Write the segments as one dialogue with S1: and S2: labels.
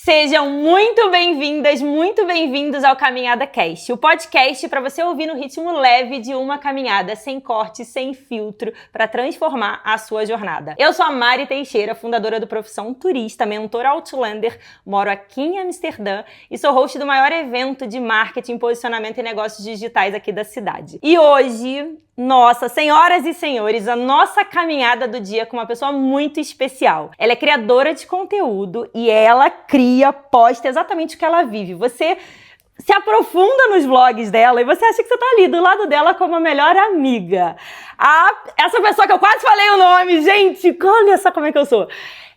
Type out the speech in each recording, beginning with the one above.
S1: Sejam muito bem-vindas, muito bem-vindos ao Caminhada Cast, o podcast para você ouvir no ritmo leve de uma caminhada, sem corte, sem filtro, para transformar a sua jornada. Eu sou a Mari Teixeira, fundadora do Profissão Turista, mentora Outlander, moro aqui em Amsterdã e sou host do maior evento de marketing, posicionamento e negócios digitais aqui da cidade. E hoje, nossa, senhoras e senhores, a nossa caminhada do dia com uma pessoa muito especial. Ela é criadora de conteúdo e ela posta exatamente o que ela vive. Você se aprofunda nos vlogs dela e você acha que você tá ali do lado dela como a melhor amiga. Essa pessoa que eu quase falei o nome, gente, olha só como é que eu sou.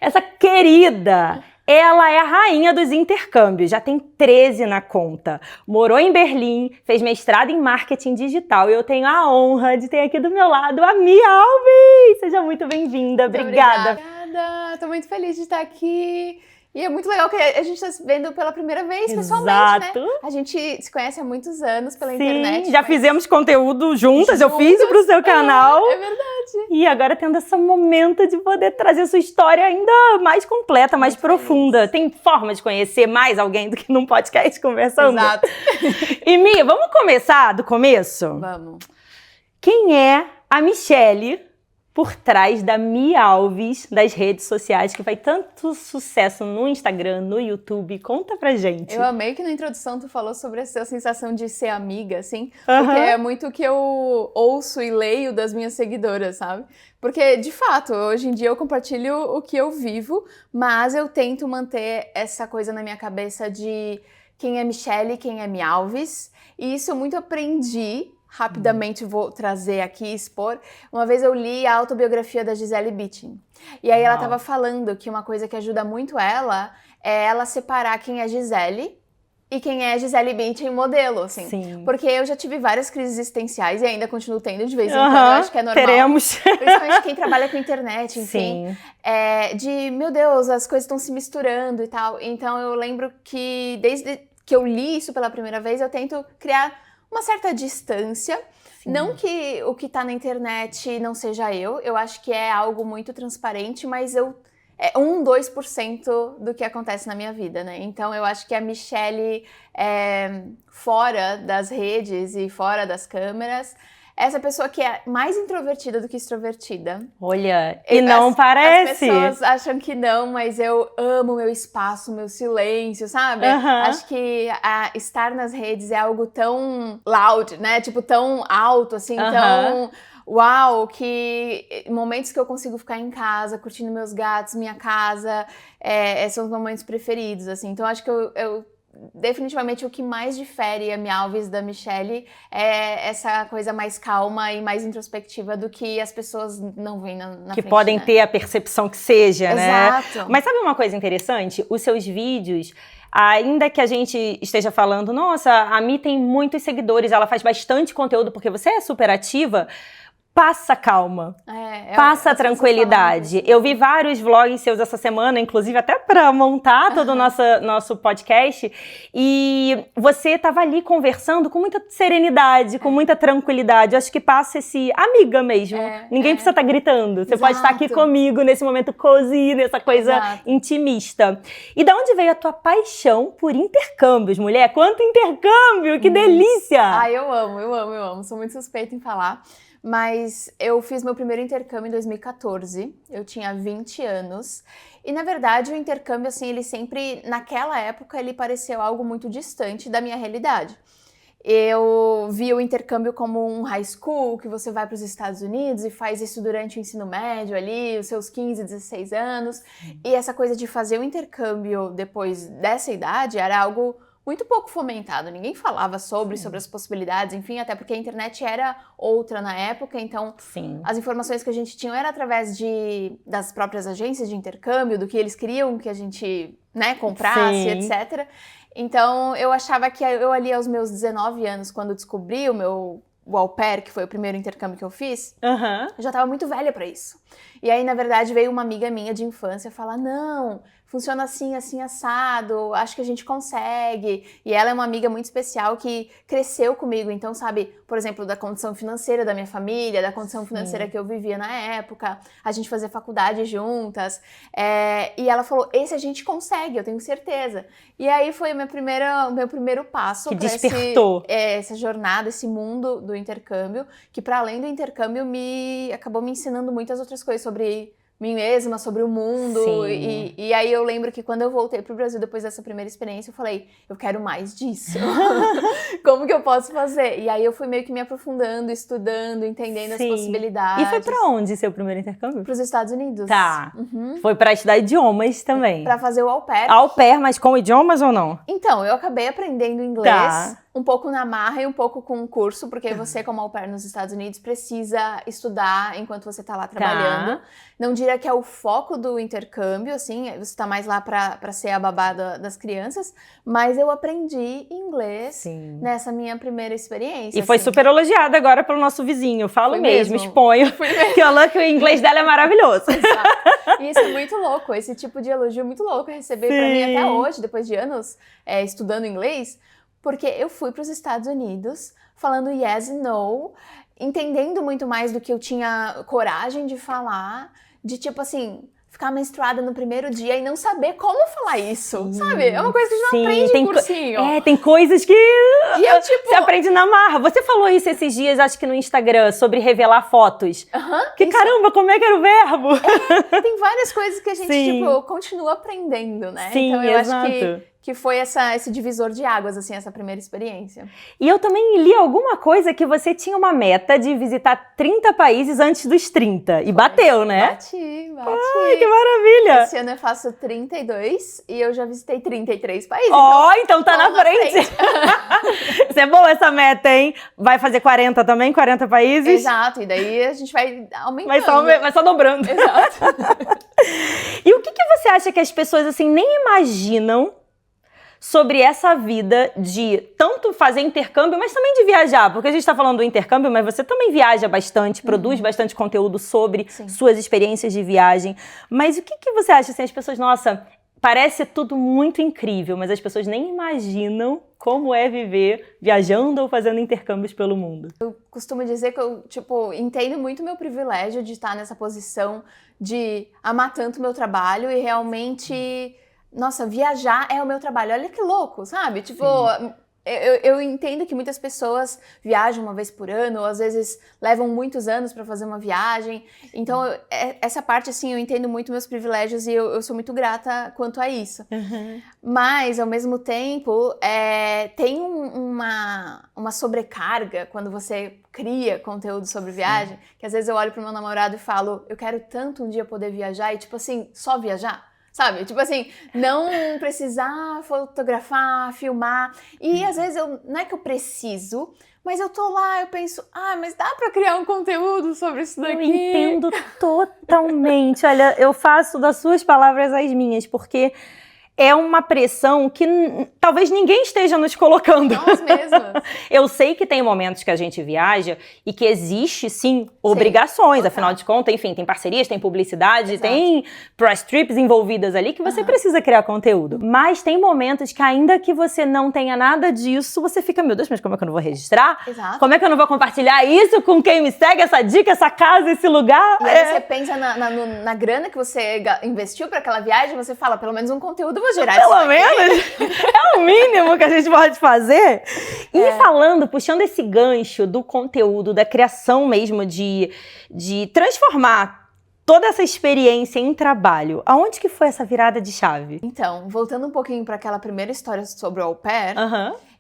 S1: Essa querida, ela é a rainha dos intercâmbios, já tem 13 na conta. Morou em Berlim, fez mestrado em marketing digital e eu tenho a honra de ter aqui do meu lado a Mi Alves. Seja muito bem-vinda, obrigada.
S2: Obrigada, tô muito feliz de estar aqui. E é muito legal que a gente está se vendo pela primeira vez pessoalmente, né? A gente se conhece há muitos anos pela internet.
S1: Já fizemos conteúdo juntas, eu fiz pro seu canal.
S2: É verdade.
S1: E agora tendo esse momento de poder trazer sua história ainda mais completa, mais profunda. Tem forma de conhecer mais alguém do que num podcast conversando?
S2: Exato.
S1: E Mi, vamos começar do começo?
S2: Vamos.
S1: Quem é a Michelle por trás da Mi Alves, das redes sociais, que faz tanto sucesso no Instagram, no YouTube? Conta pra gente.
S2: Eu amei que na introdução tu falou sobre essa sensação de ser amiga, assim, porque é muito o que eu ouço e leio das minhas seguidoras, sabe? Porque, de fato, hoje em dia eu compartilho o que eu vivo, mas eu tento manter essa coisa na minha cabeça de quem é Michelle, quem é Mi Alves, e isso eu muito aprendi. Rapidamente vou trazer aqui e expor. Uma vez eu li a autobiografia da Gisele Bündchen. E aí ela estava falando que uma coisa que ajuda muito ela é ela separar quem é Gisele e quem é Gisele Bündchen modelo, assim.
S1: Sim.
S2: Porque eu já tive várias crises existenciais e ainda continuo tendo de vez em quando. Eu acho que é normal.
S1: Teremos.
S2: Principalmente quem trabalha com internet, enfim.
S1: Sim.
S2: De, meu Deus, as coisas estão se misturando e tal. Então eu lembro que desde que eu li isso pela primeira vez, eu tento criar uma certa distância. Sim. Não que o que tá na internet não seja eu acho que é algo muito transparente, mas é 2% do que acontece na minha vida, né? Então eu acho que a Michelle, fora das redes e fora das câmeras, essa pessoa que é mais introvertida do que extrovertida.
S1: Olha, e não parece.
S2: As pessoas acham que não, mas eu amo meu espaço, meu silêncio, sabe? Acho que estar nas redes é algo tão loud, né? Tipo, tão alto, assim, tão... Uau, que momentos que eu consigo ficar em casa, curtindo meus gatos, minha casa, são os momentos preferidos, assim. Então, acho que eu definitivamente o que mais difere a Mi Alves da Michelle é essa coisa mais calma e mais introspectiva do que as pessoas não veem na frente,
S1: que podem ter a percepção que seja, né?
S2: Exato.
S1: Mas sabe uma coisa interessante? Os seus vídeos, ainda que a gente esteja falando, nossa, a Mi tem muitos seguidores, ela faz bastante conteúdo porque você é super ativa, passa calma, passa tranquilidade. Eu vi vários vlogs seus essa semana, inclusive até para montar todo o nosso podcast, e você estava ali conversando com muita serenidade, com muita tranquilidade. Eu acho que passa esse amiga mesmo. Ninguém precisa estar gritando. Você pode estar aqui comigo nesse momento cozy, nessa coisa intimista. E da onde veio a tua paixão por intercâmbios, mulher? Quanto intercâmbio! Que delícia!
S2: Eu amo. Sou muito suspeita em falar. Mas eu fiz meu primeiro intercâmbio em 2014, eu tinha 20 anos, e na verdade o intercâmbio, assim, ele sempre, naquela época, ele pareceu algo muito distante da minha realidade. Eu vi o intercâmbio como um high school, que você vai para os Estados Unidos e faz isso durante o ensino médio ali, os seus 15, 16 anos, e essa coisa de fazer o intercâmbio depois dessa idade era algo muito pouco fomentado, ninguém falava sobre as possibilidades, enfim, até porque a internet era outra na época, então as informações que a gente tinha era através das próprias agências de intercâmbio, do que eles queriam que a gente, né, comprasse, etc. Então eu achava que eu ali aos meus 19 anos, quando descobri o au pair, que foi o primeiro intercâmbio que eu fiz, eu já estava muito velha para isso. E aí, na verdade, veio uma amiga minha de infância falar, não, funciona assim, assim, assado, acho que a gente consegue. E ela é uma amiga muito especial que cresceu comigo, então sabe, por exemplo, da condição financeira da minha família, da condição financeira que eu vivia na época, a gente fazia faculdade juntas, e ela falou, esse a gente consegue, eu tenho certeza. E aí foi o meu primeiro passo
S1: que
S2: para
S1: despertou
S2: essa jornada, esse mundo do intercâmbio, que para além do intercâmbio acabou me ensinando muitas outras coisas sobre mim mesma, sobre o mundo. E aí eu lembro que quando eu voltei pro Brasil depois dessa primeira experiência, eu falei, eu quero mais disso. Como que eu posso fazer? E aí eu fui meio que me aprofundando, estudando, entendendo as possibilidades.
S1: E foi pra onde seu primeiro intercâmbio?
S2: Pros Estados Unidos.
S1: Tá. Foi pra estudar idiomas também.
S2: Pra fazer o au pair.
S1: Au pair, mas com idiomas ou não?
S2: Então, eu acabei aprendendo inglês, um pouco na marra e um pouco com o curso, porque você, como au pair nos Estados Unidos, precisa estudar enquanto você tá lá trabalhando. Não diria que é o foco do intercâmbio, assim, você tá mais lá pra ser a babá das crianças, mas eu aprendi inglês nessa minha primeira experiência.
S1: E foi super elogiada agora pelo nosso vizinho, falo mesmo,
S2: mesmo.
S1: Exponho, que o inglês dela é maravilhoso.
S2: Exato. E isso é muito louco, esse tipo de elogio é muito louco receber pra mim até hoje, depois de anos estudando inglês, porque eu fui para os Estados Unidos falando yes e no, entendendo muito mais do que eu tinha coragem de falar, de tipo assim, ficar menstruada no primeiro dia e não saber como falar isso, sabe? É uma coisa que a gente não aprende em cursinho.
S1: Tem coisas que
S2: e eu, tipo,
S1: você aprende na marra. Você falou isso esses dias, acho que no Instagram, sobre revelar fotos. Que isso. Caramba, como é que era o verbo?
S2: Tem várias coisas que a gente, tipo, continua aprendendo, né?
S1: Sim,
S2: então eu
S1: exato.
S2: acho que foi esse divisor de águas, assim, essa primeira experiência.
S1: E eu também li alguma coisa que você tinha uma meta de visitar 30 países antes dos 30. E bateu, né?
S2: Bati.
S1: Ai, que maravilha!
S2: Esse ano eu faço 32 e eu já visitei 33 países.
S1: Então tá na frente. Isso é bom essa meta, hein? Vai fazer 40 também? 40 países?
S2: Exato, e daí a gente vai aumentando.
S1: Vai só dobrando.
S2: Exato.
S1: E o que você acha que as pessoas, assim, nem imaginam sobre essa vida de tanto fazer intercâmbio, mas também de viajar, porque a gente está falando do intercâmbio, mas você também viaja bastante, produz bastante conteúdo sobre suas experiências de viagem. Mas o que você acha, assim, as pessoas, nossa, parece tudo muito incrível, mas as pessoas nem imaginam como é viver viajando ou fazendo intercâmbios pelo mundo.
S2: Eu costumo dizer que eu, tipo, entendo muito o meu privilégio de estar nessa posição de amar tanto o meu trabalho e realmente... Nossa, viajar é o meu trabalho. Olha que louco, sabe? Tipo, eu entendo que muitas pessoas viajam uma vez por ano, ou às vezes levam muitos anos para fazer uma viagem. Então, essa parte, assim, eu entendo muito meus privilégios e eu sou muito grata quanto a isso. Mas, ao mesmo tempo, tem uma sobrecarga quando você cria conteúdo sobre viagem, que às vezes eu olho pro meu namorado e falo, eu quero tanto um dia poder viajar, e tipo assim, só viajar. Sabe? Tipo assim, não precisar fotografar, filmar. E às vezes não é que eu preciso, mas eu tô lá, eu penso, mas dá pra criar um conteúdo sobre isso daqui?
S1: Eu entendo totalmente. Olha, eu faço das suas palavras as minhas, porque é uma pressão que talvez ninguém esteja nos colocando.
S2: Nós mesmas.
S1: Eu sei que tem momentos que a gente viaja e que existe, sim, obrigações. Afinal de contas, enfim, tem parcerias, tem publicidade, tem press trips envolvidas ali que você precisa criar conteúdo. Mas tem momentos que ainda que você não tenha nada disso, você fica, meu Deus, mas como é que eu não vou registrar? Como é que eu não vou compartilhar isso com quem me segue, essa dica, essa casa, esse lugar?
S2: E aí você pensa na grana que você investiu para aquela viagem, você fala, pelo menos um conteúdo vou gerar.
S1: Pelo menos, é o mínimo que a gente pode fazer. E falando, puxando esse gancho do conteúdo, da criação mesmo, de transformar toda essa experiência em trabalho, aonde que foi essa virada de chave?
S2: Então, voltando um pouquinho para aquela primeira história sobre o au pair,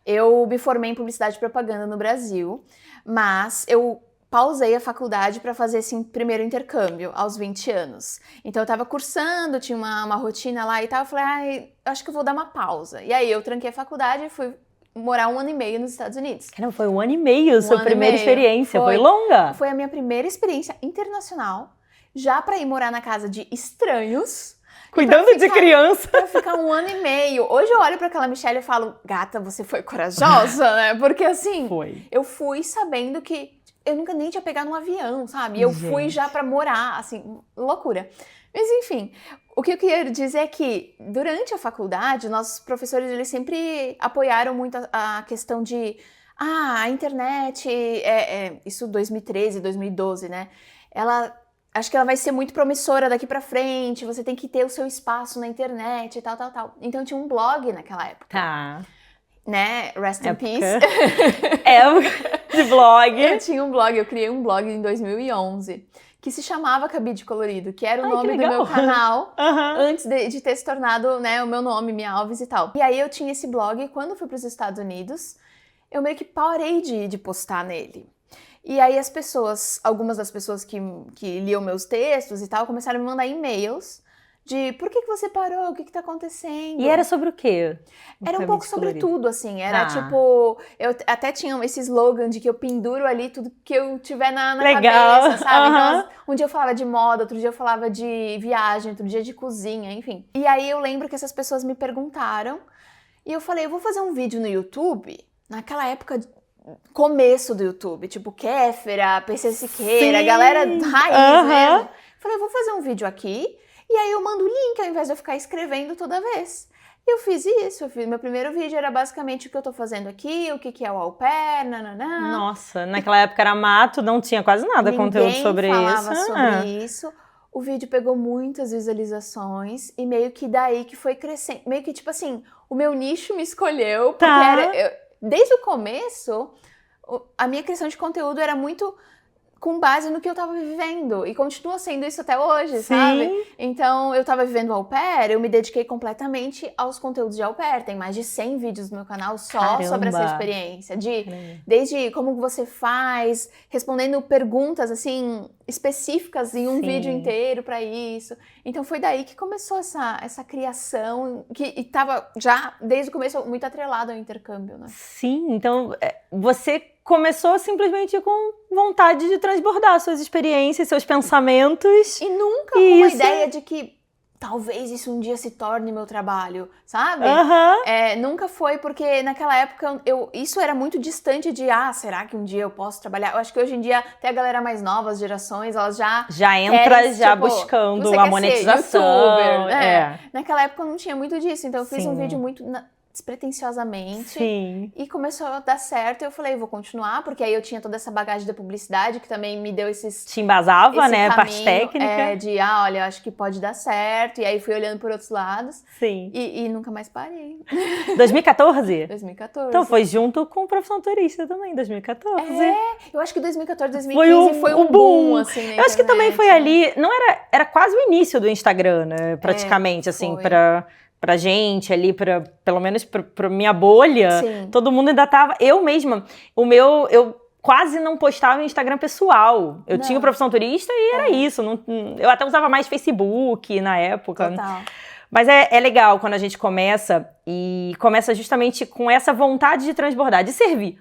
S2: eu me formei em publicidade e propaganda no Brasil, mas eu pausei a faculdade para fazer esse primeiro intercâmbio aos 20 anos. Então eu tava cursando, tinha uma rotina lá e tal, eu falei, acho que eu vou dar uma pausa. E aí eu tranquei a faculdade e fui morar 1 ano e meio nos Estados Unidos.
S1: Caramba, foi 1 ano e meio sua primeira experiência, foi longa?
S2: Foi a minha primeira experiência internacional, já para ir morar na casa de estranhos.
S1: Cuidando de criança.
S2: Pra ficar 1 ano e meio. Hoje eu olho pra aquela Michelle e falo, gata, você foi corajosa, né? Porque assim, eu fui sabendo que eu nunca nem tinha pegado um avião, sabe? Eu fui já pra morar, assim, loucura. Mas enfim, O que eu queria dizer é que, durante a faculdade, nossos professores eles sempre apoiaram muito a questão de a internet, isso 2013, 2012, né? Acho que ela vai ser muito promissora daqui pra frente, você tem que ter o seu espaço na internet e tal, tal, tal. Então, eu tinha um blog naquela época.
S1: Tá.
S2: Né? Rest in peace.
S1: Época de blog.
S2: Eu tinha um blog, eu criei um blog em 2011. Que se chamava Cabide Colorido, que era o nome do meu canal, antes de ter se tornado, né, o meu nome, Mia Alves e tal. E aí eu tinha esse blog, e quando eu fui para os Estados Unidos, eu meio que parei de postar nele. E aí algumas das pessoas que liam meus textos e tal, começaram a me mandar e-mails de por que você parou, o que tá acontecendo?
S1: E era sobre o quê?
S2: Era um pouco sobre tudo, assim. Era tipo... Eu até tinha esse slogan de que eu penduro ali tudo que eu tiver na cabeça, sabe? Então, um dia eu falava de moda, outro dia eu falava de viagem, outro dia de cozinha, enfim. E aí eu lembro que essas pessoas me perguntaram e eu falei, eu vou fazer um vídeo no YouTube. Naquela época, começo do YouTube. Tipo, Kéfera, PC Siqueira, galera raiz mesmo. Falei, eu vou fazer um vídeo aqui. E aí eu mando o link ao invés de eu ficar escrevendo toda vez. Eu fiz isso, meu primeiro vídeo era basicamente o que eu tô fazendo aqui, o que é o au pair, nananã.
S1: Nossa, naquela época era mato, não tinha quase nada conteúdo sobre isso.
S2: Ninguém falava sobre isso. O vídeo pegou muitas visualizações e meio que daí que foi crescendo. Meio que tipo assim, o meu nicho me escolheu, porque desde o começo, a minha criação de conteúdo era muito com base no que eu tava vivendo. E continua sendo isso até hoje, sabe? Então, eu tava vivendo au pair, eu me dediquei completamente aos conteúdos de au pair. Tem mais de 100 vídeos no meu canal só sobre essa experiência. Desde como você faz, respondendo perguntas, assim, específicas em um vídeo inteiro pra isso. Então, foi daí que começou essa criação, que tava já, desde o começo, muito atrelado ao intercâmbio, né?
S1: Sim, então, você começou simplesmente com vontade de transbordar suas experiências, seus pensamentos.
S2: E nunca com uma ideia de que talvez isso um dia se torne meu trabalho, sabe? Nunca foi, porque naquela época isso era muito distante de, será que um dia eu posso trabalhar? Eu acho que hoje em dia até a galera mais nova, as gerações, elas já
S1: entra
S2: querem,
S1: já
S2: tipo,
S1: buscando a monetização.
S2: YouTuber, né? Naquela época não tinha muito disso, então eu fiz um vídeo muito despretensiosamente. E começou a dar certo, eu falei, vou continuar, porque aí eu tinha toda essa bagagem da publicidade, que também me deu
S1: te embasava, né, a parte técnica.
S2: De, olha, acho que pode dar certo, e aí fui olhando por outros lados.
S1: Sim.
S2: E nunca mais parei.
S1: 2014?
S2: 2014.
S1: Então foi junto com o Profissão Turista também, 2014.
S2: Eu acho que 2014, 2015 foi um boom, assim, na
S1: Eu
S2: internet,
S1: acho que também foi ali, não era quase o início do Instagram, né, praticamente, assim, pra gente ali, pelo menos pra minha bolha, todo mundo ainda tava... Eu mesma, eu quase não postava no Instagram pessoal. Eu tinha o Profissão Turista e era isso. Eu até usava mais Facebook na época.
S2: Total.
S1: Mas é legal quando a gente começa, e começa justamente com essa vontade de transbordar, de servir.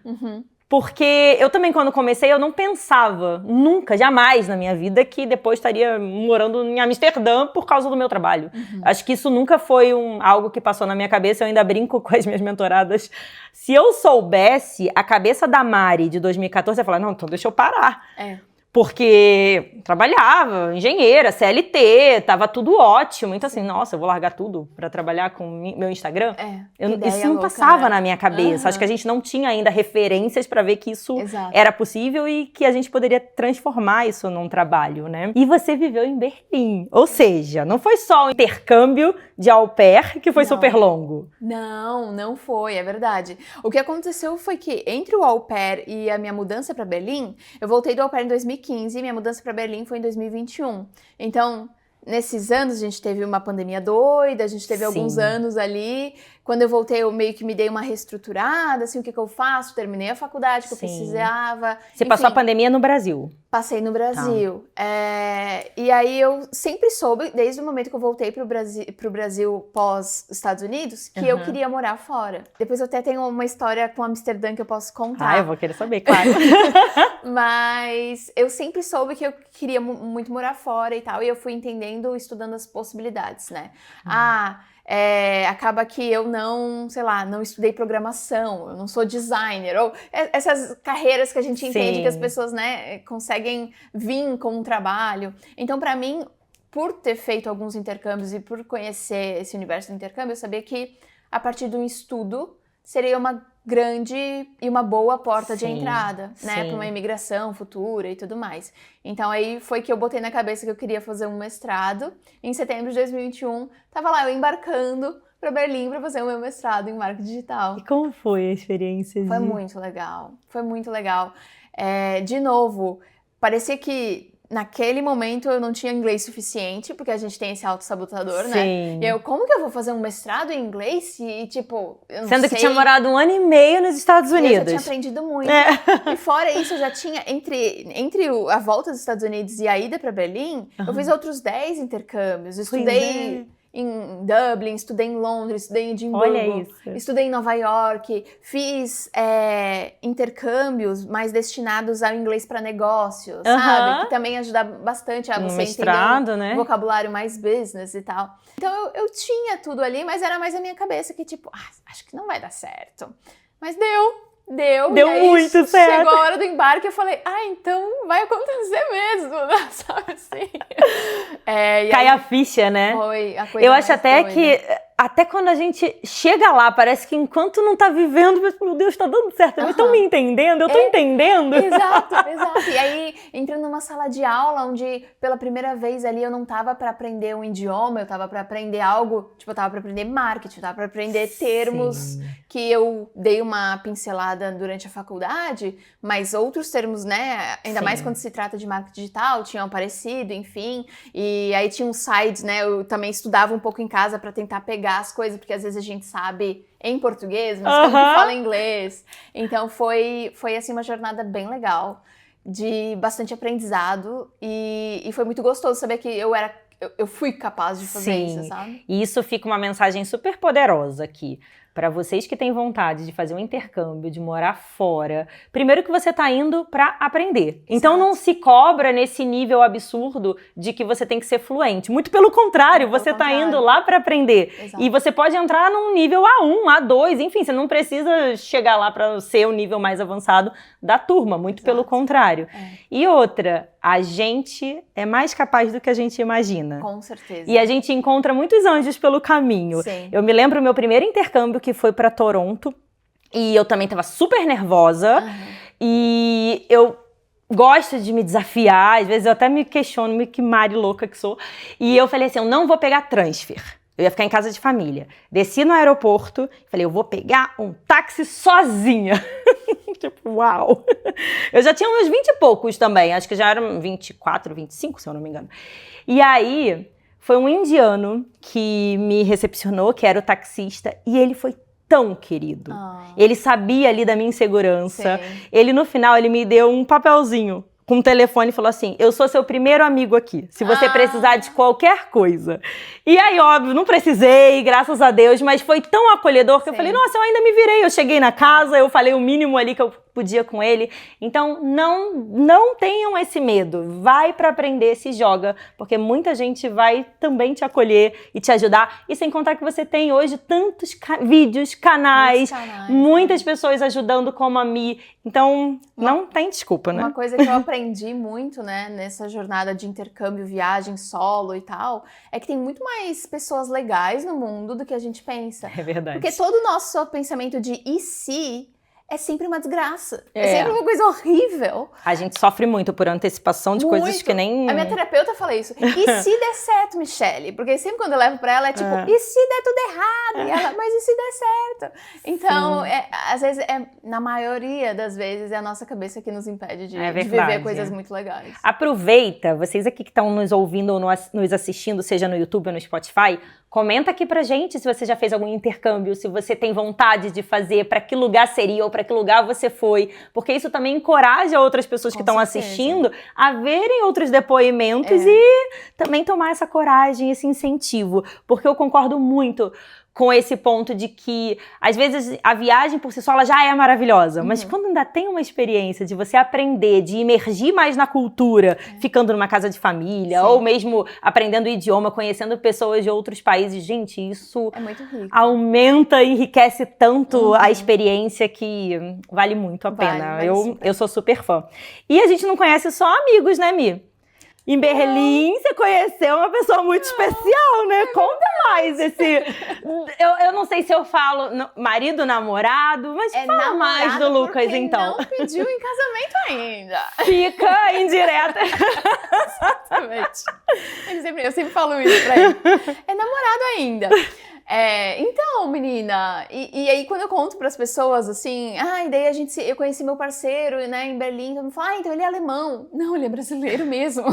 S1: Porque eu também, quando comecei, eu não pensava nunca, jamais na minha vida, que depois estaria morando em Amsterdã por causa do meu trabalho. Acho que isso nunca foi algo que passou na minha cabeça. Eu ainda brinco com as minhas mentoradas. Se eu soubesse a cabeça da Mari de 2014, eu ia falar, não, então deixa eu parar. Porque trabalhava, engenheira, CLT, tava tudo ótimo. Então assim, nossa, eu vou largar tudo pra trabalhar com meu Instagram? Isso não passava na minha cabeça. Acho que a gente não tinha ainda referências pra ver que isso era possível e que a gente poderia transformar isso num trabalho, né? E você viveu em Berlim. Ou seja, não foi só um intercâmbio de au pair que foi super longo.
S2: Não foi, é verdade. O que aconteceu foi que entre o au pair e a minha mudança pra Berlim, eu voltei do au pair em 2015, minha mudança para Berlim foi em 2021. Então, nesses anos, a gente teve uma pandemia doida, a gente teve alguns anos ali. Quando eu voltei, eu meio que me dei uma reestruturada, assim, o que eu faço? Terminei a faculdade que eu precisava.
S1: Você passou a pandemia no Brasil?
S2: Passei no Brasil. E aí eu sempre soube, desde o momento que eu voltei pro Brasil pós-Estados Unidos, que eu queria morar fora. Depois eu até tenho uma história com Amsterdã que eu posso contar.
S1: Eu vou querer saber, claro.
S2: Mas eu sempre soube que eu queria muito morar fora e tal, e eu fui entendendo, estudando as possibilidades, né? Acaba que eu não estudei programação, eu não sou designer, ou essas carreiras que a gente entende que as pessoas, né, conseguem vir com um trabalho. Então, pra mim, por ter feito alguns intercâmbios e por conhecer esse universo do intercâmbio, eu sabia que a partir de um estudo seria uma grande e uma boa porta de entrada, né, para uma imigração futura e tudo mais. Então aí foi que eu botei na cabeça que eu queria fazer um mestrado. Em setembro de 2021, tava lá eu embarcando para Berlim para fazer o meu mestrado em marketing digital.
S1: E como foi a experiência?
S2: Foi muito legal, foi muito legal. De novo, parecia que naquele momento eu não tinha inglês suficiente, porque a gente tem esse autossabotador, né? E eu, como que eu vou fazer um mestrado em inglês e, tipo, eu não sei...
S1: Sendo que tinha morado 1 ano e meio nos Estados Unidos.
S2: Eu já tinha aprendido muito. E fora isso, eu já tinha, entre a volta dos Estados Unidos e a ida para Berlim, eu fiz outros 10 intercâmbios. Eu estudei em Dublin, estudei em Londres, estudei em Edimburgo,
S1: Olha isso.
S2: Estudei em Nova York, fiz intercâmbios mais destinados ao inglês para negócios, sabe? Que também ajuda bastante a você entender um vocabulário mais business e tal. Então eu tinha tudo ali, mas era mais a minha cabeça que tipo, acho que não vai dar certo. Mas deu muito certo. Chegou a hora do embarque, eu falei, então vai acontecer mesmo, né? Sabe assim?
S1: Cai a ficha, né?
S2: Foi a coisa
S1: Eu acho até que, até quando a gente chega lá, parece que enquanto não tá vivendo, meu Deus, tá dando certo, eles estão me entendendo, eu tô entendendo.
S2: Exato. E aí, entrando numa sala de aula, onde pela primeira vez ali eu não tava pra aprender um idioma, eu tava pra aprender algo, tipo, eu tava pra aprender marketing, eu tava pra aprender termos que eu dei uma pincelada durante a faculdade, mas outros termos, né, ainda mais quando se trata de marketing digital, tinham aparecido, enfim, e aí tinha uns sites, né, eu também estudava um pouco em casa pra tentar pegar as coisas, porque às vezes a gente sabe em português, mas como que fala inglês. Então foi assim uma jornada bem legal, de bastante aprendizado e foi muito gostoso saber que eu fui capaz de fazer isso, sabe?
S1: E isso fica uma mensagem super poderosa aqui. Para vocês que têm vontade de fazer um intercâmbio, de morar fora, primeiro que você tá indo para aprender. Então não se cobra nesse nível absurdo de que você tem que ser fluente. Muito pelo contrário, você tá indo lá para aprender.
S2: Exato.
S1: E você pode entrar num nível A1, A2, enfim, você não precisa chegar lá para ser o nível mais avançado da turma, muito pelo contrário. E outra, a gente é mais capaz do que a gente imagina.
S2: Com certeza.
S1: E a gente encontra muitos anjos pelo caminho. Eu me lembro do meu primeiro intercâmbio, que foi para Toronto, e eu também tava super nervosa, e eu gosto de me desafiar, às vezes eu até me questiono, que Mari louca que sou, e eu falei assim, eu não vou pegar transfer. Eu ia ficar em casa de família. Desci no aeroporto, falei, eu vou pegar um táxi sozinha. Tipo, uau! Eu já tinha uns 20 e poucos também, acho que já eram 24, 25, se eu não me engano. E aí, foi um indiano que me recepcionou, que era o taxista, e ele foi tão querido. Ele sabia ali da minha insegurança. Ele, no final, ele me deu um papelzinho com um telefone e falou assim, eu sou seu primeiro amigo aqui, se você precisar de qualquer coisa. E aí, óbvio, não precisei, graças a Deus, mas foi tão acolhedor que eu falei, nossa, eu ainda me virei. Eu cheguei na casa, eu falei o mínimo ali que eu podia com ele. Então, não tenham esse medo. Vai pra aprender, se joga, porque muita gente vai também te acolher e te ajudar. E sem contar que você tem hoje tantos vídeos, canais, muitas pessoas ajudando como a Mi. Então, não tem desculpa, né?
S2: Uma coisa que eu aprendi muito, né, nessa jornada de intercâmbio, viagem solo e tal, é que tem muito mais pessoas legais no mundo do que a gente pensa.
S1: É verdade.
S2: Porque todo o nosso pensamento de e se é sempre uma desgraça. É sempre uma coisa horrível.
S1: A gente sofre muito por antecipação de coisas que nem...
S2: A minha terapeuta fala isso. E se der certo, Michelle? Porque sempre quando eu levo pra ela é tipo, e se der tudo errado? E ela, mas e se der certo? Então, às vezes, na maioria das vezes, é a nossa cabeça que nos impede de viver coisas muito legais.
S1: Aproveita, vocês aqui que estão nos ouvindo ou nos assistindo, seja no YouTube ou no Spotify, comenta aqui pra gente se você já fez algum intercâmbio, se você tem vontade de fazer, pra que lugar seria ou pra que lugar você foi, porque isso também encoraja outras pessoas que estão assistindo a verem outros depoimentos e também tomar essa coragem, esse incentivo, porque eu concordo muito com esse ponto de que, às vezes, a viagem por si só ela já é maravilhosa, mas quando ainda tem uma experiência de você aprender, de imergir mais na cultura, ficando numa casa de família, ou mesmo aprendendo o idioma, conhecendo pessoas de outros países, gente, isso
S2: é muito rico.
S1: Aumenta e enriquece tanto a experiência que vale muito a pena. Eu sou super fã. E a gente não conhece só amigos, né, Mi? Em Berlim, você conheceu uma pessoa muito especial, né? Conta mais esse... Eu não sei se eu falo marido, namorado, mas fala mais do Lucas, então.
S2: Não pediu em casamento ainda.
S1: Fica indireta.
S2: Exatamente. Eu sempre falo isso pra ele. É namorado ainda. Então, menina, e aí quando eu conto pras pessoas, assim, e daí eu conheci meu parceiro, né, em Berlim, todo mundo fala, então ele é alemão. Não, ele é brasileiro mesmo.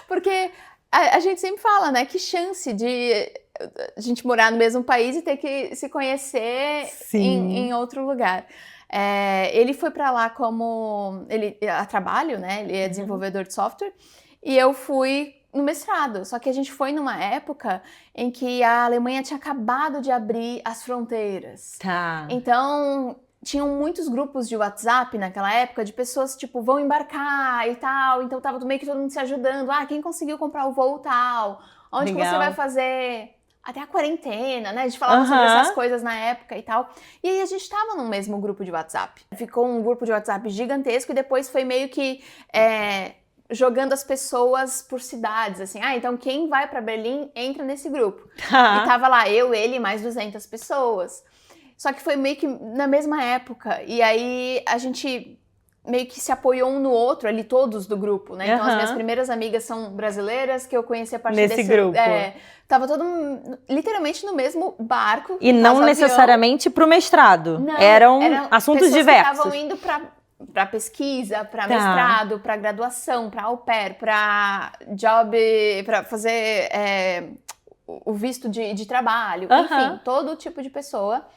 S2: Porque a gente sempre fala, né, que chance de a gente morar no mesmo país e ter que se conhecer em outro lugar. Ele foi pra lá a trabalho, né, ele é desenvolvedor de software, e eu fui no mestrado, só que a gente foi numa época em que a Alemanha tinha acabado de abrir as fronteiras.
S1: Tá.
S2: Então, tinham muitos grupos de WhatsApp naquela época de pessoas, tipo, vão embarcar e tal, então tava meio que todo mundo se ajudando. Quem conseguiu comprar o voo tal? Onde que você vai fazer até a quarentena, né? A gente falava sobre essas coisas na época e tal. E aí a gente tava no mesmo grupo de WhatsApp. Ficou um grupo de WhatsApp gigantesco e depois foi meio que... jogando as pessoas por cidades, assim. Então quem vai pra Berlim entra nesse grupo. E tava lá eu, ele e mais 200 pessoas. Só que foi meio que na mesma época. E aí a gente meio que se apoiou um no outro, ali todos do grupo, né? Então as minhas primeiras amigas são brasileiras, que eu conheci a partir desse
S1: grupo.
S2: Tava todo literalmente no mesmo barco.
S1: E não necessariamente pro mestrado.
S2: Não,
S1: eram assuntos diversos.
S2: Que estavam indo para pesquisa, para mestrado, para graduação, para au pair, para job, para fazer o visto de trabalho, enfim, todo tipo de pessoa.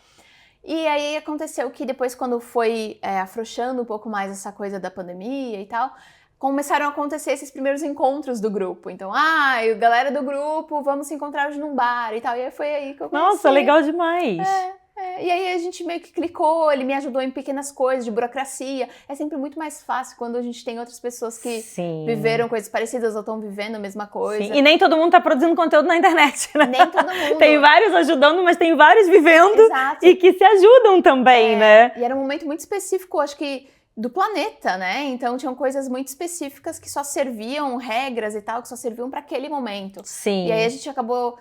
S2: E aí aconteceu que depois, quando foi afrouxando um pouco mais essa coisa da pandemia e tal, começaram a acontecer esses primeiros encontros do grupo. Então, galera do grupo, vamos se encontrar hoje num bar e tal. E aí foi aí que eu conheci.
S1: Nossa, legal demais!
S2: E aí a gente meio que clicou, ele me ajudou em pequenas coisas de burocracia. É sempre muito mais fácil quando a gente tem outras pessoas que viveram coisas parecidas ou estão vivendo a mesma coisa.
S1: Sim. E nem todo mundo tá produzindo conteúdo na internet, né?
S2: Nem todo mundo.
S1: Tem vários ajudando, mas tem vários vivendo.
S2: Exato.
S1: E que se ajudam também, né?
S2: E era um momento muito específico, acho que do planeta, né? Então tinham coisas muito específicas que só serviam, regras e tal, que só serviam para aquele momento.
S1: Sim.
S2: E aí a gente acabou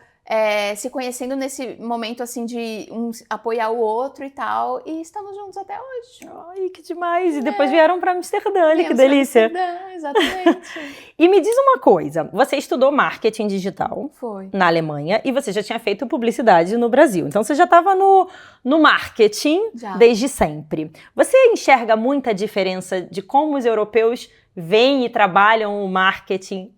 S2: se conhecendo nesse momento, assim, de um apoiar o outro e tal, e estamos juntos até hoje.
S1: Ai, que demais! E depois vieram pra Amsterdã, que delícia!
S2: Amsterdã, exatamente.
S1: E me diz uma coisa, você estudou marketing digital
S2: na
S1: Alemanha e você já tinha feito publicidade no Brasil, então você já estava no marketing desde sempre. Você enxerga muita diferença de como os europeus veem e trabalham o marketing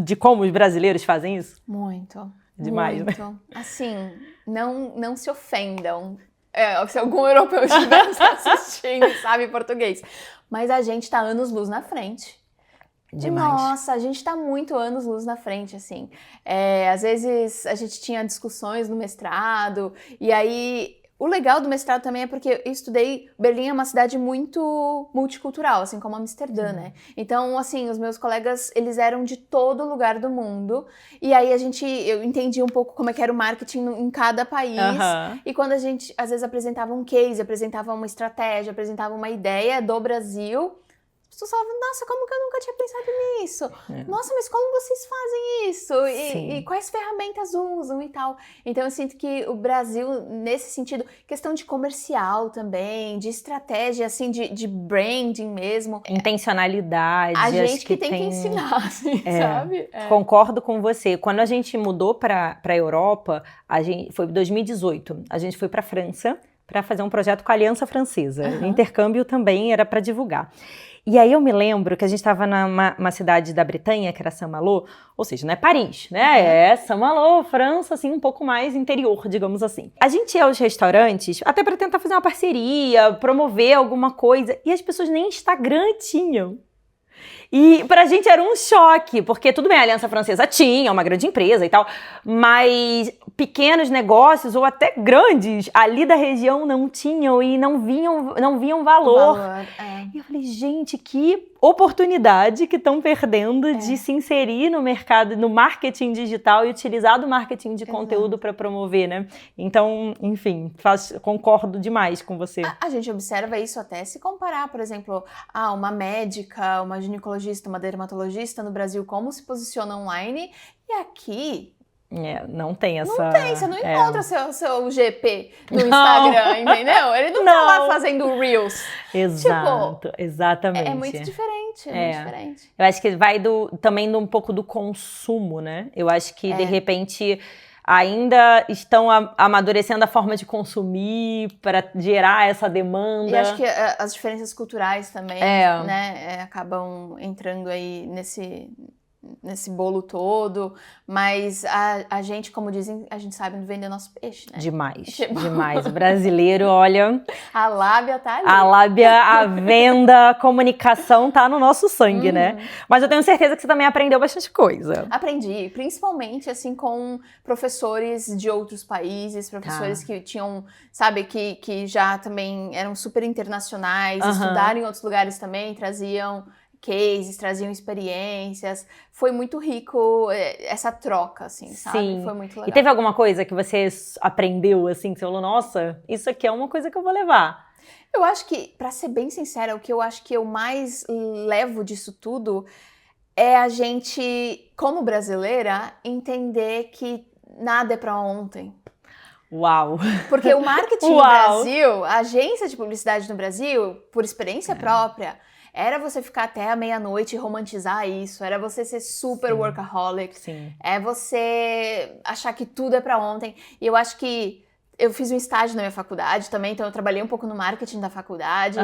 S1: de como os brasileiros fazem isso?
S2: Muito.
S1: Demais,
S2: muito.
S1: Né?
S2: Assim, não se ofendam se algum europeu estiver assistindo e sabe português. Mas a gente tá anos-luz na frente.
S1: Demais.
S2: Nossa, a gente tá muito anos-luz na frente, assim. Às vezes a gente tinha discussões no mestrado, e aí... O legal do mestrado também é porque eu estudei... Berlim é uma cidade muito multicultural, assim como Amsterdã, né? Então, assim, os meus colegas, eles eram de todo lugar do mundo. E aí eu entendi um pouco como é que era o marketing em cada país. E quando a gente, às vezes, apresentava um case, apresentava uma estratégia, apresentava uma ideia do Brasil... As pessoas falavam, nossa, como que eu nunca tinha pensado nisso? Nossa, mas como vocês fazem isso? E quais ferramentas usam e tal? Então eu sinto que o Brasil, nesse sentido, questão de comercial também, de estratégia, assim, de branding mesmo.
S1: Intencionalidade.
S2: A gente que tem que ensinar, assim, sabe?
S1: Concordo com você. Quando a gente mudou para a Europa, foi em 2018, a gente foi para a França para fazer um projeto com a Aliança Francesa. Intercâmbio também era para divulgar. E aí eu me lembro que a gente estava numa cidade da Bretanha, que era Saint-Malo, ou seja, não é Paris, né? É Saint-Malo, França, assim, um pouco mais interior, digamos assim. A gente ia aos restaurantes até para tentar fazer uma parceria, promover alguma coisa, e as pessoas nem Instagram tinham. E pra gente era um choque, porque tudo bem, a Aliança Francesa tinha uma grande empresa e tal, mas pequenos negócios ou até grandes ali da região não tinham e não viam valor. E eu falei, gente, que oportunidade que estão perdendo de se inserir no mercado, no marketing digital e utilizar do marketing de conteúdo para promover, né? Então, enfim, concordo demais com você.
S2: A gente observa isso até se comparar, por exemplo, uma médica, uma ginecologia endocrinologista, uma dermatologista no Brasil, como se posiciona online. E aqui...
S1: não tem essa...
S2: Não tem, você não encontra seu GP no Instagram, entendeu? Ele não tá lá fazendo Reels.
S1: Exato, exatamente.
S2: É muito diferente, muito diferente.
S1: Eu acho que vai também um pouco do consumo, né? Eu acho que, de repente, ainda estão amadurecendo a forma de consumir para gerar essa demanda. E
S2: acho que as diferenças culturais também, né, acabam entrando aí nesse bolo todo, mas a gente, como dizem, a gente sabe vender nosso peixe, né?
S1: Demais. O brasileiro, olha...
S2: A lábia tá ali.
S1: A lábia, a venda, a comunicação tá no nosso sangue, né? Mas eu tenho certeza que você também aprendeu bastante coisa.
S2: Aprendi, principalmente, assim, com professores de outros países, professores que tinham, sabe, que já também eram super internacionais, estudaram em outros lugares também, traziam... cases, traziam experiências. Foi muito rico essa troca, assim, sabe?
S1: Sim.
S2: Foi muito legal.
S1: E teve alguma coisa que você aprendeu, assim, que você falou, nossa, isso aqui é uma coisa que eu vou levar?
S2: Eu acho que, pra ser bem sincera, o que eu acho que eu mais levo disso tudo é a gente, como brasileira, entender que nada é pra ontem.
S1: Uau!
S2: Porque o marketing no Brasil, a agência de publicidade no Brasil, por experiência própria, era você ficar até a meia-noite e romantizar isso. Era você ser super workaholic.
S1: Sim.
S2: É você achar que tudo é pra ontem. E eu acho que eu fiz um estágio na minha faculdade também, então eu trabalhei um pouco no marketing da faculdade.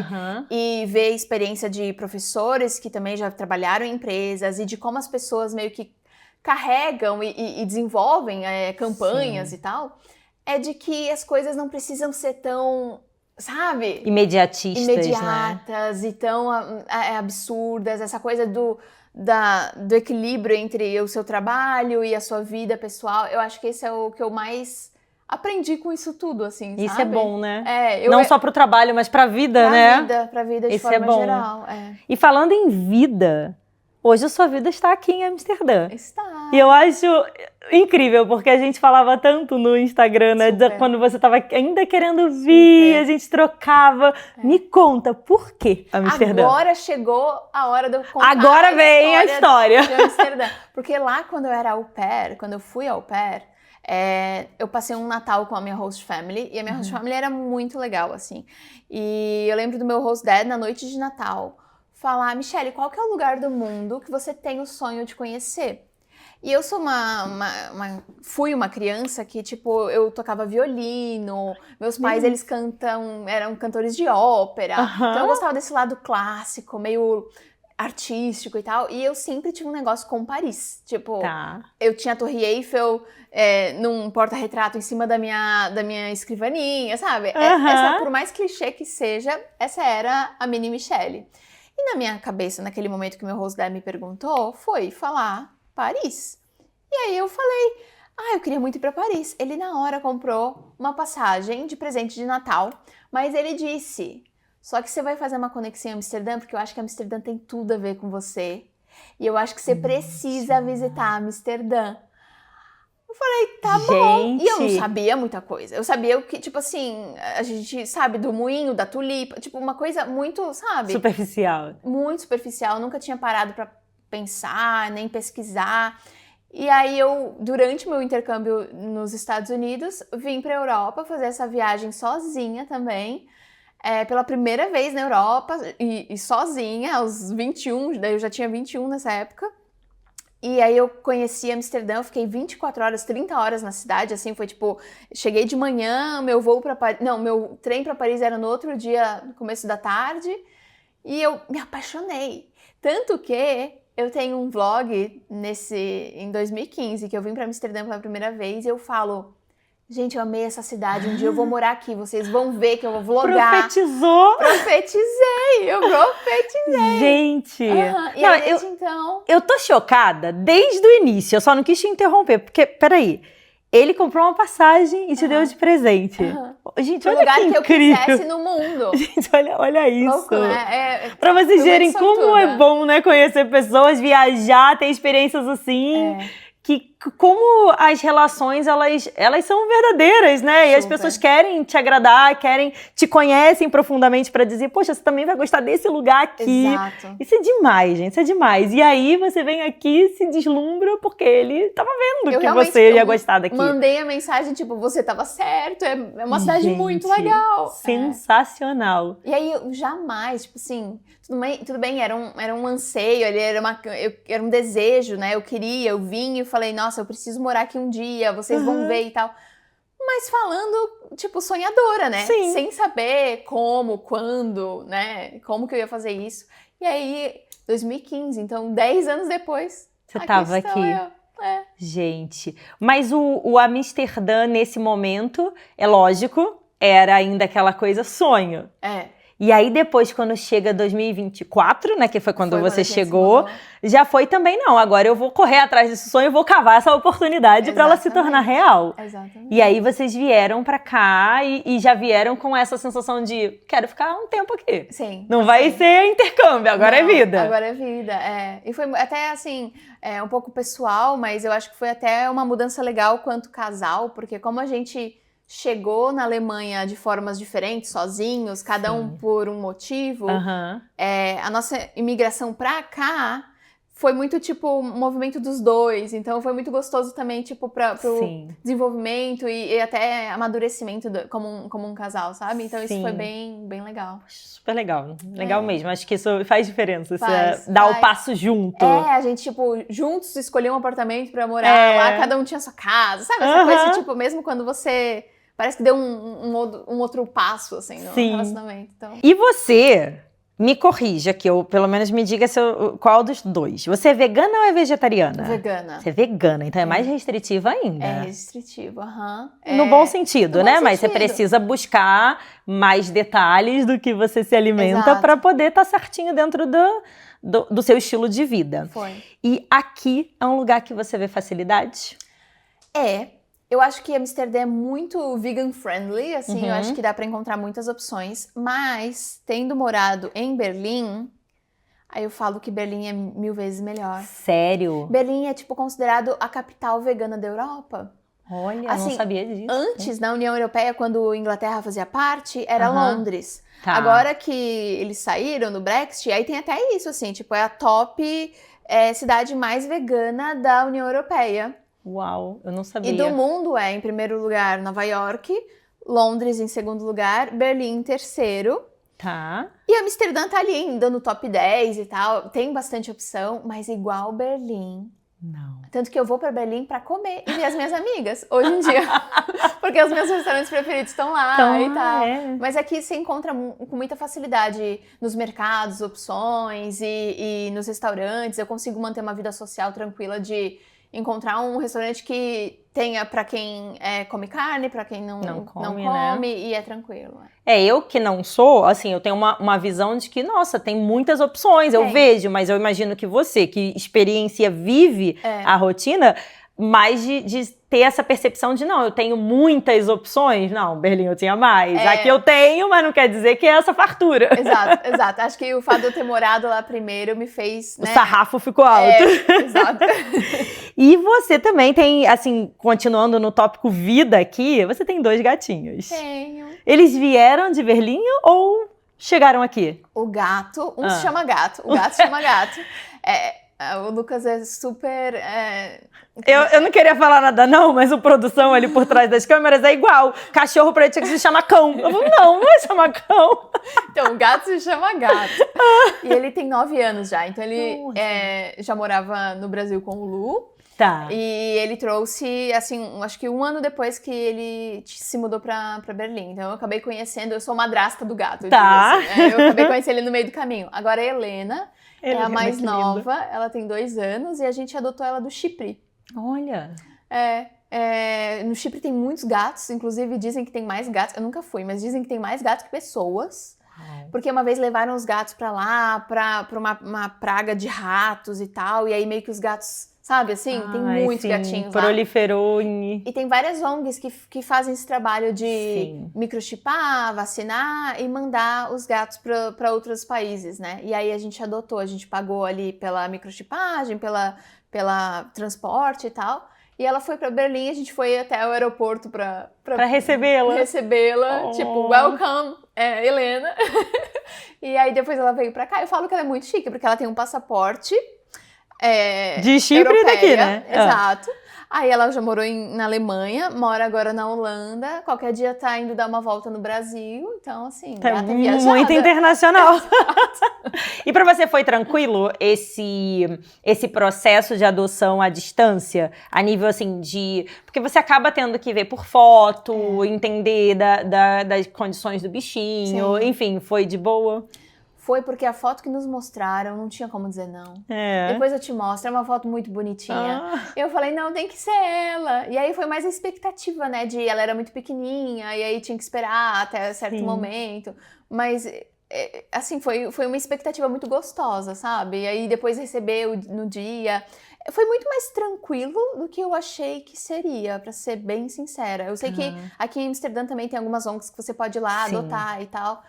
S2: E ver a experiência de professores que também já trabalharam em empresas e de como as pessoas meio que carregam e desenvolvem campanhas e tal. É de que as coisas não precisam ser tão... sabe? Imediatas, né? E tão absurdas, essa coisa do equilíbrio entre o seu trabalho e a sua vida pessoal. Eu acho que esse é o que eu mais aprendi com isso tudo, assim, sabe?
S1: Isso é bom, né? Não só pro trabalho, mas pra vida, né?
S2: Pra vida de forma geral.
S1: E falando em vida, hoje a sua vida está aqui em Amsterdã.
S2: Está.
S1: E eu acho incrível, porque a gente falava tanto no Instagram, né? Quando você estava ainda querendo vir, a gente trocava. Me conta, por que Amsterdã?
S2: Agora chegou a hora de eu contar.
S1: Agora vem a história.
S2: De Amsterdã. Porque lá, quando eu era au pair, quando eu fui au pair, eu passei um Natal com a minha host family. E a minha host family era muito legal, assim. E eu lembro do meu host dad, na noite de Natal, falar: Michelle, qual que é o lugar do mundo que você tem o sonho de conhecer? E eu sou fui uma criança que, tipo, eu tocava violino, meus pais, eles eram cantores de ópera, então eu gostava desse lado clássico, meio artístico e tal, e eu sempre tive um negócio com Paris, tipo, eu tinha a Torre Eiffel num porta-retrato em cima da minha escrivaninha, sabe? Essa, por mais clichê que seja, essa era a mini Michelle. E na minha cabeça, naquele momento que meu host dad me perguntou, foi falar Paris. E aí eu falei, eu queria muito ir pra Paris. Ele na hora comprou uma passagem de presente de Natal, mas ele disse, só que você vai fazer uma conexão em Amsterdã, porque eu acho que Amsterdã tem tudo a ver com você. E eu acho que você precisa visitar Amsterdã. Eu falei, tá bom. E eu não sabia muita coisa. Eu sabia o que, tipo assim, a gente sabe do moinho, da tulipa, tipo uma coisa muito, sabe?
S1: Superficial.
S2: Muito superficial. Nunca tinha parado pra pensar, nem pesquisar. E aí eu, durante o meu intercâmbio nos Estados Unidos, vim pra Europa fazer essa viagem sozinha também. Pela primeira vez na Europa, e sozinha, aos 21, daí eu já tinha 21 nessa época. E aí eu conheci Amsterdã, eu fiquei 24 horas, 30 horas na cidade, assim, foi tipo, cheguei de manhã, meu trem pra Paris era no outro dia, no começo da tarde, e eu me apaixonei. Tanto que eu tenho um vlog em 2015, que eu vim pra Amsterdã pela primeira vez, e eu falo, gente, eu amei essa cidade, um dia eu vou morar aqui, vocês vão ver que eu vou vlogar.
S1: Profetizou?
S2: Eu profetizei.
S1: Gente!
S2: E aí, desde então...
S1: Eu tô chocada desde o início, eu só não quis te interromper, porque, peraí, ele comprou uma passagem e te deu de presente. Gente, olha
S2: lugar
S1: que incrível.
S2: Que eu quisesse no mundo.
S1: Gente, olha isso.
S2: Louco, né?
S1: Pra vocês verem como é bom, né, conhecer pessoas, viajar, ter experiências assim, que como as relações, elas são verdadeiras, né? E as
S2: Super.
S1: pessoas querem te agradar, te conhecem profundamente pra dizer, poxa, você também vai gostar desse lugar aqui.
S2: Exato.
S1: Isso é demais, gente, isso é demais. E aí você vem aqui e se deslumbra porque ele tava vendo
S2: Eu
S1: que
S2: realmente-
S1: você ia
S2: eu
S1: gostar daqui.
S2: Mandei a mensagem, tipo, você tava certo, é uma cidade
S1: Gente,
S2: muito legal.
S1: Sensacional.
S2: E aí, eu jamais, tipo assim, tudo bem, era um anseio, era um desejo, né? Eu queria, eu vim e falei, nossa, eu preciso morar aqui um dia, vocês vão ver e tal. Mas falando, tipo, sonhadora, né?
S1: Sim.
S2: Sem saber como, quando, né? Como que eu ia fazer isso. E aí, 2015, então 10 anos depois,
S1: Você tava
S2: estou
S1: aqui.
S2: eu. É.
S1: Gente, mas o Amsterdã nesse momento, é lógico, era ainda aquela coisa sonho.
S2: É.
S1: E aí depois, quando chega 2024, né, que foi quando
S2: Foi
S1: você
S2: a gente se
S1: chegou,
S2: mudou.
S1: já foi também, não, agora eu vou correr atrás desse sonho, eu vou cavar essa oportunidade para ela se tornar
S2: Exatamente.
S1: real.
S2: Exatamente.
S1: E aí vocês vieram pra cá e já vieram com essa sensação de, quero ficar um tempo aqui.
S2: Sim.
S1: Não vai
S2: sim.
S1: ser intercâmbio, agora é
S2: Não,
S1: vida.
S2: Agora é vida, é. E foi até assim, um pouco pessoal, mas eu acho que foi até uma mudança legal quanto casal, porque como a gente chegou na Alemanha de formas diferentes, sozinhos, cada um por um motivo,
S1: Aham.
S2: a nossa imigração pra cá foi muito, tipo, um movimento dos dois. Então, foi muito gostoso também, tipo, pro
S1: Sim.
S2: desenvolvimento e até amadurecimento como um casal, sabe? Então, isso
S1: Sim.
S2: foi bem, bem legal.
S1: Super legal. Legal mesmo. Acho que isso faz diferença.
S2: Faz,
S1: Você dá o
S2: faz.
S1: passo junto.
S2: A gente, tipo, juntos escolheu um apartamento pra morar
S1: É.
S2: lá, cada um tinha sua casa, sabe? Essa
S1: Aham.
S2: coisa, tipo, mesmo quando você... Parece que deu um outro passo, assim, no
S1: Sim.
S2: relacionamento. Então...
S1: E você, me corrija, que eu, pelo menos me diga qual dos dois. Você é vegana ou é vegetariana?
S2: Vegana.
S1: Você é vegana, então é mais restritiva ainda.
S2: É restritivo, aham.
S1: No bom sentido,
S2: no
S1: né?
S2: bom
S1: Mas você
S2: sentido.
S1: precisa buscar mais detalhes do que você se alimenta
S2: Exato.
S1: para poder estar certinho dentro do seu estilo de vida.
S2: Foi.
S1: E aqui é um lugar que você vê facilidade?
S2: Eu acho que Amsterdã é muito vegan friendly, assim, eu
S1: Uhum.
S2: acho que dá pra encontrar muitas opções, mas tendo morado em Berlim, aí eu falo que Berlim é 1000 vezes melhor.
S1: Sério?
S2: Berlim é, tipo, considerado a capital vegana da Europa.
S1: Olha, eu
S2: Assim,
S1: não sabia disso.
S2: Antes, na União Europeia, quando a Inglaterra fazia parte, era
S1: Aham.
S2: Londres.
S1: Tá.
S2: Agora que eles saíram do Brexit, aí tem até isso, assim, tipo, é a top cidade mais vegana da União Europeia.
S1: Uau, eu não sabia.
S2: E do mundo em primeiro lugar, Nova York, Londres em segundo lugar, Berlim em terceiro.
S1: Tá.
S2: E Amsterdã tá ali ainda no top 10 e tal, tem bastante opção, mas igual Berlim.
S1: Não.
S2: Tanto que eu vou pra Berlim pra comer e ver as minhas amigas, hoje em dia. Porque os meus restaurantes preferidos estão lá
S1: Então,
S2: e tal.
S1: é.
S2: Mas aqui você encontra com muita facilidade nos mercados, opções e nos restaurantes. Eu consigo manter uma vida social tranquila de encontrar um restaurante que tenha pra quem come carne, pra quem não come,
S1: né?
S2: e é tranquilo.
S1: Eu que não sou, assim, eu tenho uma visão de que, nossa, tem muitas opções, eu
S2: Tem.
S1: vejo, mas eu imagino que você, que experiencia, vive a rotina, mais de ter essa percepção de, não, eu tenho muitas opções. Não, Berlim eu tinha mais. Aqui eu tenho, mas não quer dizer que é essa fartura.
S2: Exato, exato. Acho que o fato de eu ter morado lá primeiro me fez,
S1: O
S2: né?
S1: sarrafo ficou alto.
S2: Exato.
S1: E você também tem, assim, continuando no tópico vida aqui, você tem 2 gatinhos.
S2: Tenho.
S1: Eles vieram de Berlim ou chegaram aqui?
S2: O gato, se chama gato. O gato se chama gato. O Lucas é super...
S1: Eu não queria falar nada não, mas o produção ali por trás das câmeras é igual. Cachorro pra ele tinha que se chamar cão. Eu falo, não é chamar cão.
S2: Então, o gato se chama gato. E ele tem 9 anos já. Então, ele já morava no Brasil com o Lu.
S1: Tá.
S2: E ele trouxe, assim, acho que 1 ano depois que ele se mudou pra Berlim. Então, eu acabei conhecendo... Eu sou madrasta do gato. Eu
S1: Tá.
S2: digo assim, eu acabei conhecendo ele no meio do caminho. Agora, a Helena é a mais
S1: que linda.
S2: nova. Ela tem 2 anos e a gente adotou ela do Chipre.
S1: Olha.
S2: No Chipre tem muitos gatos, inclusive dizem que tem mais gatos, eu nunca fui, mas dizem que tem mais gatos que pessoas, porque uma vez levaram os gatos pra lá, pra uma praga de ratos e tal, e aí meio que os gatos, sabe assim, tem muitos gatinhos lá.
S1: Proliferou
S2: E tem várias ONGs que fazem esse trabalho de
S1: Sim.
S2: microchipar, vacinar e mandar os gatos para outros países, né? E aí a gente adotou, a gente pagou ali pela microchipagem, pela transporte e tal. E ela foi pra Berlim, a gente foi até o aeroporto pra
S1: recebê-la.
S2: Tipo, welcome, Helena. E aí depois ela veio pra cá. Eu falo que ela é muito chique, porque ela tem um passaporte
S1: de Chipre
S2: europeia,
S1: daqui, né?
S2: Exato. Aí ela já morou na Alemanha, mora agora na Holanda, qualquer dia tá indo dar uma volta no Brasil, então assim,
S1: Tá
S2: gata viajada.
S1: muito internacional. E pra você foi tranquilo esse processo de adoção à distância? A nível assim de... Porque você acaba tendo que ver por foto, entender das condições do bichinho, enfim, foi de boa?
S2: Foi porque a foto que nos mostraram, não tinha como dizer não. Depois eu te mostro, é uma foto muito bonitinha. Eu falei, não, tem que ser ela. E aí foi mais a expectativa, né, de ela era muito pequenininha, e aí tinha que esperar até certo momento. Mas, assim, foi uma expectativa muito gostosa, sabe? E aí depois receber no dia... Foi muito mais tranquilo do que eu achei que seria, pra ser bem sincera. Eu sei que aqui em Amsterdã também tem algumas ONGs que você pode ir lá adotar e tal.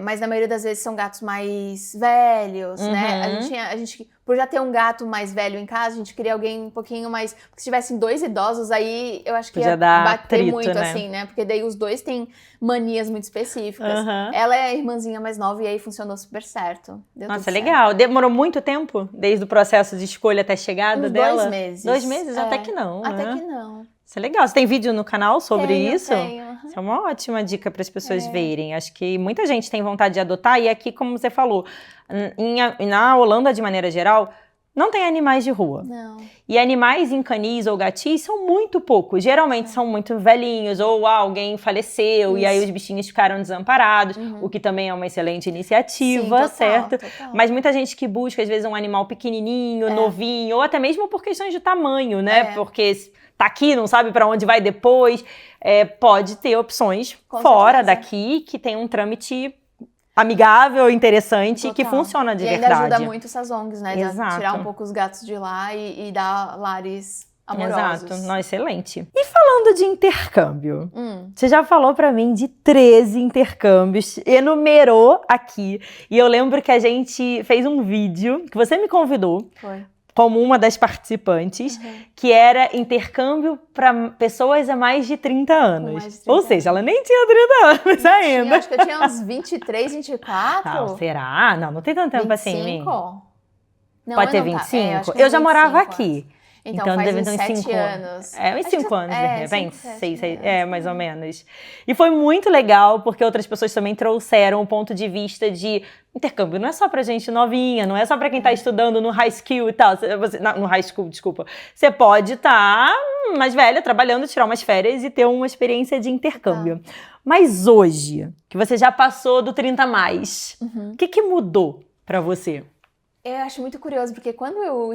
S2: Mas na maioria das vezes são gatos mais velhos, né? A gente, por já ter um gato mais velho em casa, a gente queria alguém um pouquinho mais... Porque se tivessem 2 idosos, aí eu acho que ia bater
S1: atrito,
S2: muito,
S1: né?
S2: assim, né? Porque daí os 2 têm manias muito específicas. Ela é a irmãzinha mais nova e aí funcionou super certo.
S1: Nossa, legal. Demorou muito tempo? Desde o processo de escolha até a chegada dela?
S2: 2 meses.
S1: 2 meses? Até que não,
S2: Até
S1: né?
S2: que não.
S1: Isso é legal. Você tem vídeo no canal sobre isso?
S2: Tenho.
S1: Isso é uma ótima dica para as pessoas verem. Acho que muita gente tem vontade de adotar. E aqui, como você falou, na Holanda, de maneira geral, não tem animais de rua.
S2: Não.
S1: E animais em canis ou gatis são muito poucos. Geralmente são muito velhinhos, ou alguém faleceu, e aí os bichinhos ficaram desamparados, o que também é uma excelente iniciativa, certo?
S2: Total.
S1: Mas muita gente que busca, às vezes, um animal pequenininho, novinho, ou até mesmo por questões de tamanho, né? Porque tá aqui, não sabe para onde vai depois, pode ter opções fora daqui que tem um trâmite amigável, interessante e que funciona de verdade.
S2: E ainda ajuda muito essas ONGs, né? De tirar um pouco os gatos de lá e dar lares amorosos.
S1: Exato, não, excelente. E falando de intercâmbio, você já falou pra mim de 13 intercâmbios, enumerou aqui. E eu lembro que a gente fez um vídeo que você me convidou.
S2: Foi.
S1: Como uma das participantes, que era intercâmbio para pessoas a mais de 30 anos. Ou seja, ela nem tinha 30 anos ainda.
S2: Acho que eu tinha uns 23, 24.
S1: Não, será? Não tem tanto tempo
S2: 25?
S1: assim em mim.
S2: Não,
S1: pode ter 25? Eu já morava aqui. Então
S2: faz
S1: deve ter uns
S2: 7 anos.
S1: Uns 5 anos, de repente. 6, mais ou menos. E foi muito legal, porque outras pessoas também trouxeram o ponto de vista de intercâmbio. Não é só pra gente novinha, não é só pra quem tá estudando no high school e tal. No high school, desculpa. Você pode estar mais velha, trabalhando, tirar umas férias e ter uma experiência de intercâmbio. Mas hoje, que você já passou do 30 mais, o que mudou pra você?
S2: Eu acho muito curioso, porque quando eu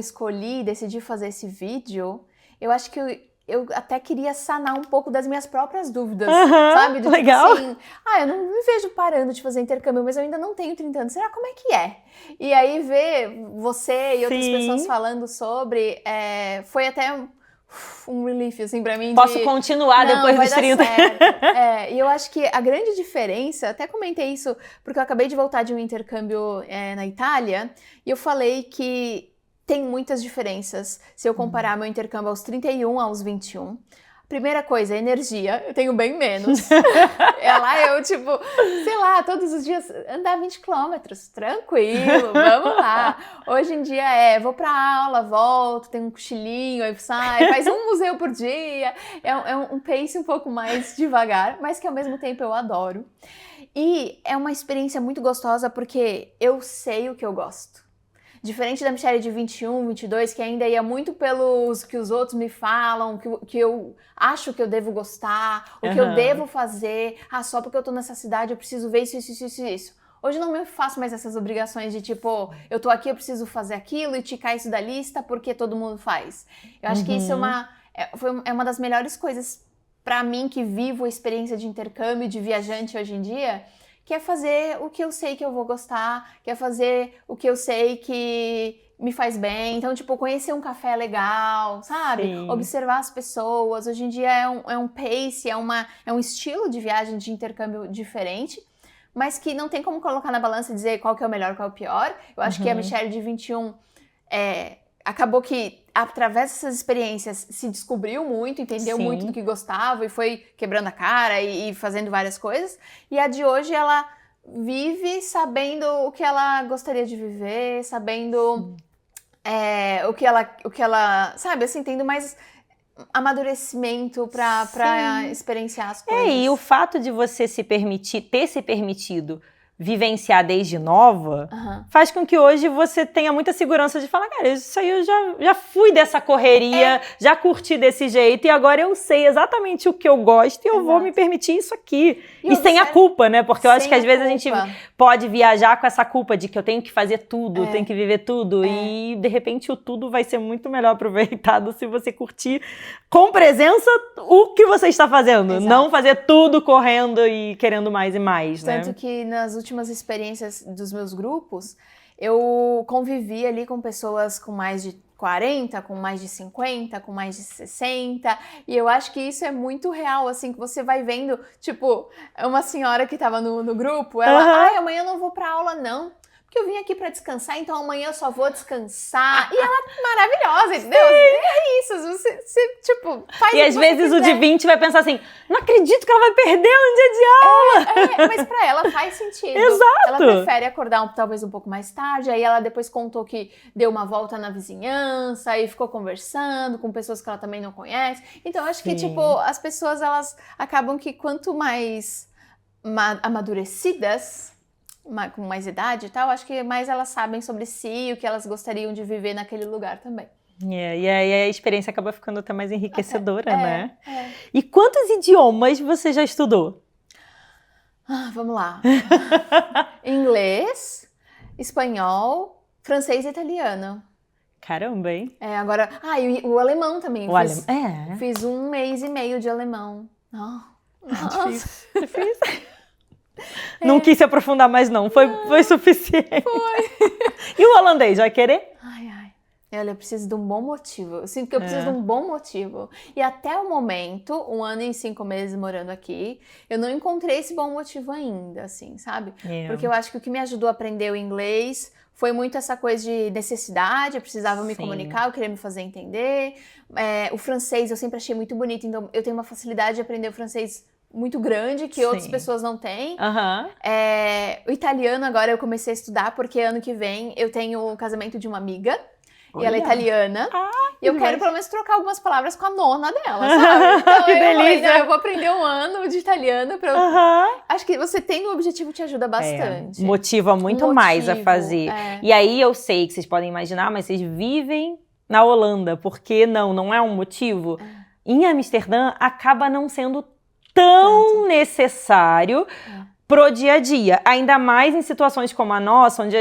S2: decidi fazer esse vídeo, eu acho que eu até queria sanar um pouco das minhas próprias dúvidas, sabe?
S1: Legal.
S2: Tipo assim, eu não me vejo parando de fazer intercâmbio, mas eu ainda não tenho 30 anos. Será como é que é? E aí ver você e outras pessoas falando sobre, foi até um relief, assim, pra mim.
S1: Posso continuar depois dos 30.
S2: E eu acho que a grande diferença, até comentei isso, porque eu acabei de voltar de um intercâmbio na Itália, e eu falei que tem muitas diferenças se eu comparar meu intercâmbio aos 31 aos 21. Primeira coisa, energia, eu tenho bem menos. Lá eu, tipo, sei lá, todos os dias andar 20 quilômetros, tranquilo, vamos lá. Hoje em dia vou pra aula, volto, tenho um cochilinho, aí sai, faz um museu por dia. É um pace um pouco mais devagar, mas que ao mesmo tempo eu adoro. E é uma experiência muito gostosa porque eu sei o que eu gosto. Diferente da Michelle de 21, 22, que ainda ia muito pelos que os outros me falam, que eu acho que eu devo gostar, o que eu devo fazer. Só porque eu tô nessa cidade eu preciso ver isso. Hoje eu não me faço mais essas obrigações de tipo, eu tô aqui, eu preciso fazer aquilo e ticar isso da lista porque todo mundo faz. Eu acho que isso é uma das melhores coisas pra mim que vivo a experiência de intercâmbio, de viajante hoje em dia, que é fazer o que eu sei que eu vou gostar, que é fazer o que eu sei que me faz bem. Então, tipo, conhecer um café legal, sabe? Sim. Observar as pessoas. Hoje em dia é um pace, é um estilo de viagem, de intercâmbio diferente, mas que não tem como colocar na balança e dizer qual que é o melhor, qual é o pior. Eu acho que a Michelle de 21 acabou que, através dessas experiências, se descobriu muito, entendeu muito do que gostava e foi quebrando a cara e fazendo várias coisas. E a de hoje, ela vive sabendo o que ela gostaria de viver, sabendo o que ela, sabe, assim, tendo mais amadurecimento pra experienciar as coisas.
S1: E o fato de você ter se permitido vivenciar desde nova, faz com que hoje você tenha muita segurança de falar, cara, isso aí eu já fui dessa correria, já curti desse jeito, e agora eu sei exatamente o que eu gosto e eu vou me permitir isso aqui. E sem a culpa, né? Porque eu acho que às vezes a gente pode viajar com essa culpa de que eu tenho que fazer tudo, tenho que viver tudo, e de repente o tudo vai ser muito melhor aproveitado se você curtir com presença o que você está fazendo, não fazer tudo correndo e querendo mais e mais, né?
S2: Tanto que nas últimas experiências dos meus grupos, eu convivi ali com pessoas com mais de 40, com mais de 50, com mais de 60, e eu acho que isso é muito real, assim, que você vai vendo, tipo, uma senhora que tava no grupo, ela, amanhã eu não vou pra aula não, porque eu vim aqui pra descansar, então amanhã eu só vou descansar, e ela maravilhosa, entendeu? É isso, você tipo, faz
S1: e às vezes o de 20 vai pensar assim, não acredito que ela vai perder um dia de aula!
S2: Mas pra ela faz sentido.
S1: Exato!
S2: Ela prefere acordar talvez um pouco mais tarde, aí ela depois contou que deu uma volta na vizinhança e ficou conversando com pessoas que ela também não conhece. Então eu acho que, tipo, as pessoas, elas acabam que quanto mais amadurecidas, com mais idade e tal, acho que mais elas sabem sobre si, o que elas gostariam de viver naquele lugar também.
S1: E aí a experiência acaba ficando até mais enriquecedora, né? E quantos idiomas você já estudou?
S2: Vamos lá. Inglês, espanhol, francês e italiano.
S1: Caramba, hein?
S2: Agora... e o alemão também. Fiz 1 mês e meio de alemão.
S1: Difícil. Não quis se aprofundar mais não, foi suficiente.
S2: Foi.
S1: E o holandês, vai querer?
S2: Olha, eu preciso de um bom motivo. Eu sinto que eu preciso de um bom motivo. E até o momento, 1 ano e 5 meses morando aqui, eu não encontrei esse bom motivo ainda, assim, sabe? Porque eu acho que o que me ajudou a aprender o inglês foi muito essa coisa de necessidade, eu precisava me comunicar, eu queria me fazer entender. O francês eu sempre achei muito bonito, então eu tenho uma facilidade de aprender o francês muito grande, que outras pessoas não têm. O italiano agora eu comecei a estudar, porque ano que vem eu tenho o casamento de uma amiga, e ela é italiana, e eu quero pelo menos trocar algumas palavras com a nona dela, sabe? Então
S1: que delícia!
S2: Eu vou aprender 1 ano de italiano pra eu... Acho que você tendo um objetivo te ajuda bastante.
S1: Motiva muito mais a fazer. E aí eu sei que vocês podem imaginar, mas vocês vivem na Holanda, porque não é um motivo. Em Amsterdã acaba não sendo tão necessário pro dia a dia, ainda mais em situações como a nossa, onde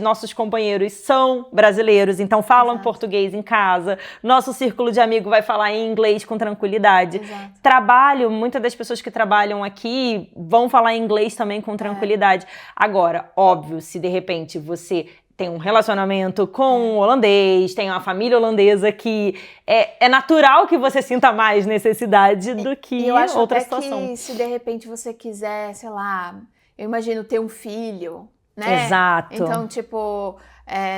S1: nossos companheiros são brasileiros, então falam português em casa, nosso círculo de amigo vai falar em inglês com tranquilidade. Trabalho, muitas das pessoas que trabalham aqui vão falar inglês também com tranquilidade. Agora, óbvio, se de repente você tem um relacionamento com um holandês, tem uma família holandesa que é natural que você sinta mais necessidade do que outra situação.
S2: Que se de repente você quiser, sei lá, eu imagino ter um filho, né?
S1: Exato.
S2: Então, tipo,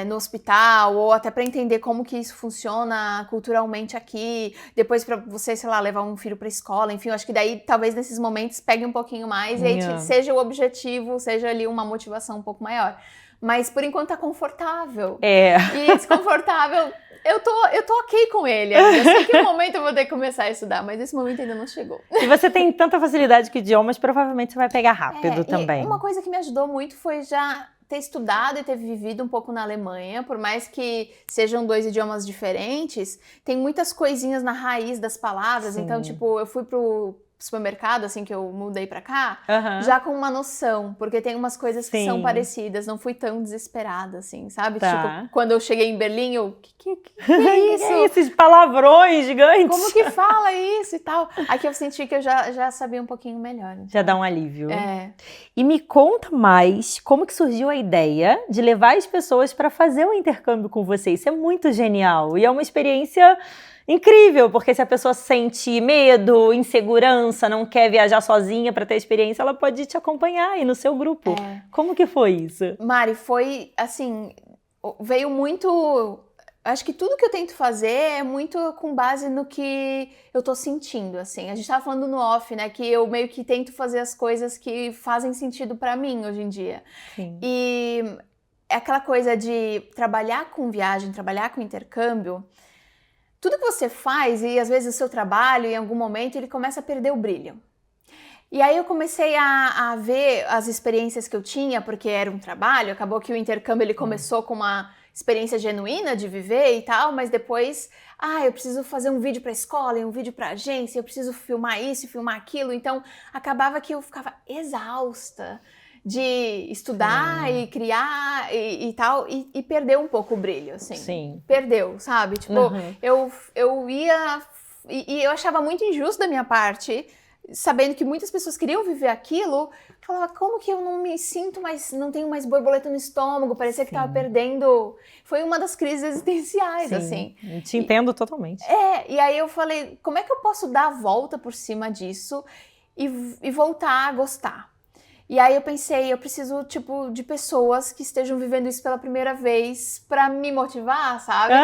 S2: no hospital, ou até para entender como que isso funciona culturalmente aqui, depois para você, sei lá, levar um filho para escola, enfim, eu acho que daí talvez nesses momentos pegue um pouquinho mais e aí seja o objetivo, seja ali uma motivação um pouco maior. Mas por enquanto tá confortável. E desconfortável, eu tô ok com ele. Eu sei que um momento eu vou ter que começar a estudar, mas esse momento ainda não chegou.
S1: E você tem tanta facilidade com idiomas, provavelmente você vai pegar rápido também.
S2: Uma coisa que me ajudou muito foi já ter estudado e ter vivido um pouco na Alemanha, por mais que sejam 2 idiomas diferentes, tem muitas coisinhas na raiz das palavras. Então, tipo, eu fui pro supermercado, assim, que eu mudei pra cá, já com uma noção, porque tem umas coisas que são parecidas, não fui tão desesperada, assim, sabe? Tipo, quando eu cheguei em Berlim, eu, que é isso?
S1: Esses palavrões gigantes!
S2: Como que fala isso e tal? Aqui eu senti que eu já sabia um pouquinho melhor. Então.
S1: Já dá um alívio. E me conta mais, como que surgiu a ideia de levar as pessoas para fazer um intercâmbio com você? Isso é muito genial e é uma experiência incrível, porque se a pessoa sente medo, insegurança, não quer viajar sozinha para ter experiência, ela pode te acompanhar aí no seu grupo. Como que foi isso?
S2: Mari, foi assim, veio muito acho que tudo que eu tento fazer é muito com base no que eu tô sentindo, assim. A gente tava falando no off, né, que eu meio que tento fazer as coisas que fazem sentido pra mim hoje em dia.
S1: Sim.
S2: E é aquela coisa de trabalhar com viagem, trabalhar com intercâmbio, tudo que você faz e às vezes o seu trabalho, em algum momento, ele começa a perder o brilho. E aí eu comecei a ver as experiências que eu tinha, porque era um trabalho, acabou que o intercâmbio ele começou com uma experiência genuína de viver e tal, mas depois, eu preciso fazer um vídeo para a escola, um vídeo para a agência, eu preciso filmar isso, filmar aquilo, então acabava que eu ficava exausta de estudar e criar e tal, e perdeu um pouco o brilho, assim.
S1: Sim.
S2: Perdeu, sabe? Tipo, eu ia... E eu achava muito injusto da minha parte, sabendo que muitas pessoas queriam viver aquilo, falava, como que eu não me sinto mais, não tenho mais borboleta no estômago, parecia que tava perdendo. Foi uma das crises existenciais, assim.
S1: Eu te entendo totalmente.
S2: E aí eu falei, como é que eu posso dar a volta por cima disso e voltar a gostar? E aí eu pensei, eu preciso, tipo, de pessoas que estejam vivendo isso pela primeira vez pra me motivar, sabe?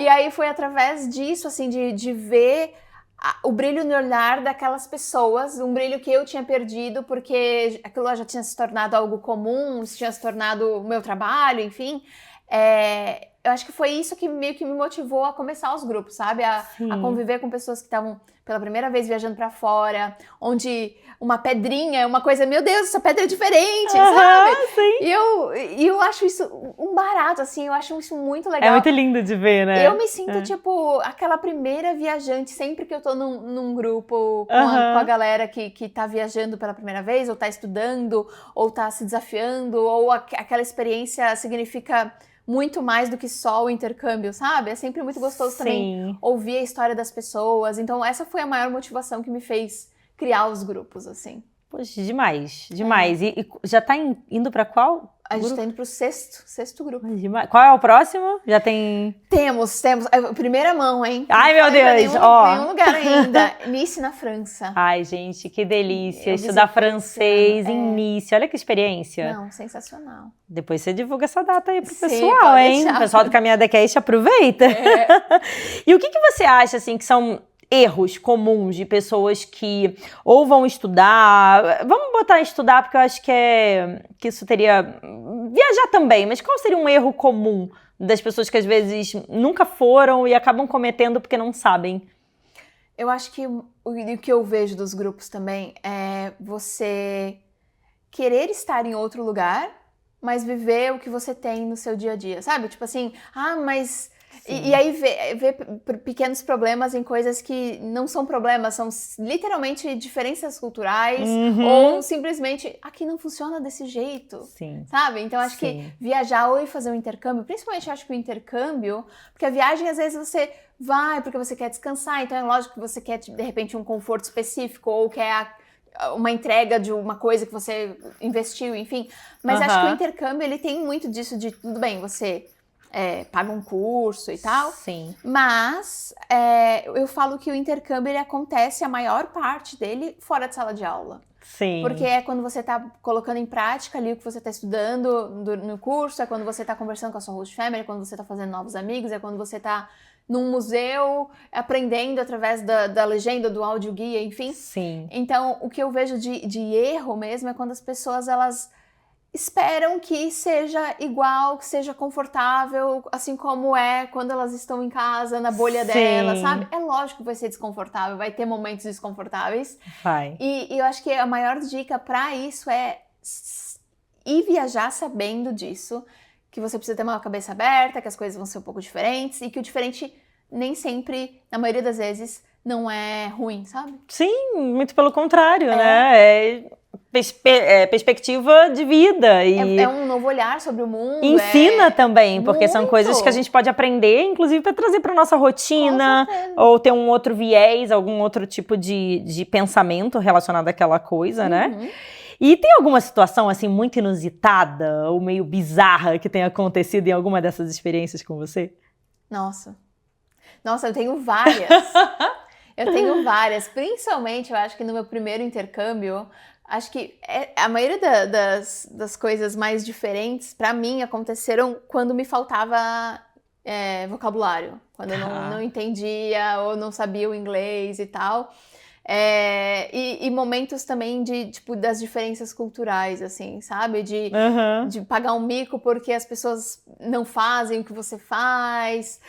S2: E aí foi através disso, assim, de ver o brilho no olhar daquelas pessoas, um brilho que eu tinha perdido porque aquilo já tinha se tornado algo comum, tinha se tornado o meu trabalho, enfim. Eu acho que foi isso que meio que me motivou a começar os grupos, sabe? A conviver com pessoas que estavam pela primeira vez viajando pra fora, onde uma pedrinha é uma coisa, meu Deus, essa pedra é diferente, sabe?
S1: Sim.
S2: E eu acho isso um barato, assim, eu acho isso muito legal.
S1: É muito lindo de ver, né?
S2: Eu me sinto, tipo, aquela primeira viajante, sempre que eu tô num grupo com a galera que tá viajando pela primeira vez, ou tá estudando, ou tá se desafiando, ou aquela experiência significa muito mais do que só o intercâmbio, sabe? É sempre muito gostoso também ouvir a história das pessoas. Então, essa foi a maior motivação que me fez criar os grupos, assim.
S1: Poxa, demais. E já tá indo pra qual?
S2: A gente tá indo pro sexto grupo.
S1: Demais. Qual é o próximo? Já tem...
S2: Temos. Primeira mão, hein?
S1: Ai, meu Deus!
S2: Nenhum lugar ainda. Nice, na França.
S1: Ai, gente, que delícia. Estudar francês em Nice. Olha que experiência.
S2: Não, sensacional.
S1: Depois você divulga essa data aí pro
S2: Sim,
S1: pessoal, hein?
S2: deixar.
S1: O pessoal do Caminhada Cast aproveita. E o que você acha, assim, que são erros comuns de pessoas que ou vão estudar, vamos botar estudar porque eu acho que isso teria, viajar também, mas qual seria um erro comum das pessoas que às vezes nunca foram e acabam cometendo porque não sabem?
S2: Eu acho que o que eu vejo dos grupos também é você querer estar em outro lugar, mas viver o que você tem no seu dia a dia, sabe? Tipo assim, mas... E aí ver pequenos problemas em coisas que não são problemas, são literalmente diferenças culturais, ou simplesmente aqui não funciona desse jeito, sabe? Então acho que viajar ou ir fazer um intercâmbio, principalmente acho que o intercâmbio, porque a viagem às vezes você vai porque você quer descansar, então é lógico que você quer de repente um conforto específico ou quer uma entrega de uma coisa que você investiu, enfim. Mas acho que o intercâmbio ele tem muito disso de tudo bem, você... paga um curso e tal.
S1: Sim.
S2: Mas eu falo que o intercâmbio ele acontece a maior parte dele fora de sala de aula.
S1: Sim.
S2: Porque é quando você tá colocando em prática ali o que você tá estudando no curso, é quando você tá conversando com a sua host family, é quando você tá fazendo novos amigos, é quando você tá num museu aprendendo através da legenda, do áudio guia, enfim.
S1: Sim.
S2: Então, o que eu vejo de erro mesmo é quando as pessoas, elas esperam que seja igual, que seja confortável, assim como é quando elas estão em casa, na bolha delas, sabe? É lógico que vai ser desconfortável, vai ter momentos desconfortáveis.
S1: Vai.
S2: E eu acho que a maior dica pra isso é ir viajar sabendo disso, que você precisa ter uma cabeça aberta, que as coisas vão ser um pouco diferentes e que o diferente nem sempre, na maioria das vezes, não é ruim, sabe?
S1: Sim, muito pelo contrário, né? Perspectiva de vida. E
S2: é um novo olhar sobre o mundo.
S1: Ensina também, porque são
S2: muito.
S1: Coisas que a gente pode aprender, inclusive para trazer para nossa rotina, ou ter um outro viés, algum outro tipo de pensamento relacionado àquela coisa, né? E tem alguma situação, assim, muito inusitada ou meio bizarra que tenha acontecido em alguma dessas experiências com você?
S2: Nossa, eu tenho várias. Principalmente, eu acho que no meu primeiro intercâmbio, acho que a maioria das coisas mais diferentes, pra mim, aconteceram quando me faltava vocabulário. Quando eu não entendia ou não sabia o inglês e tal. E momentos também das diferenças culturais, assim, sabe? De pagar um mico porque as pessoas não fazem o que você faz.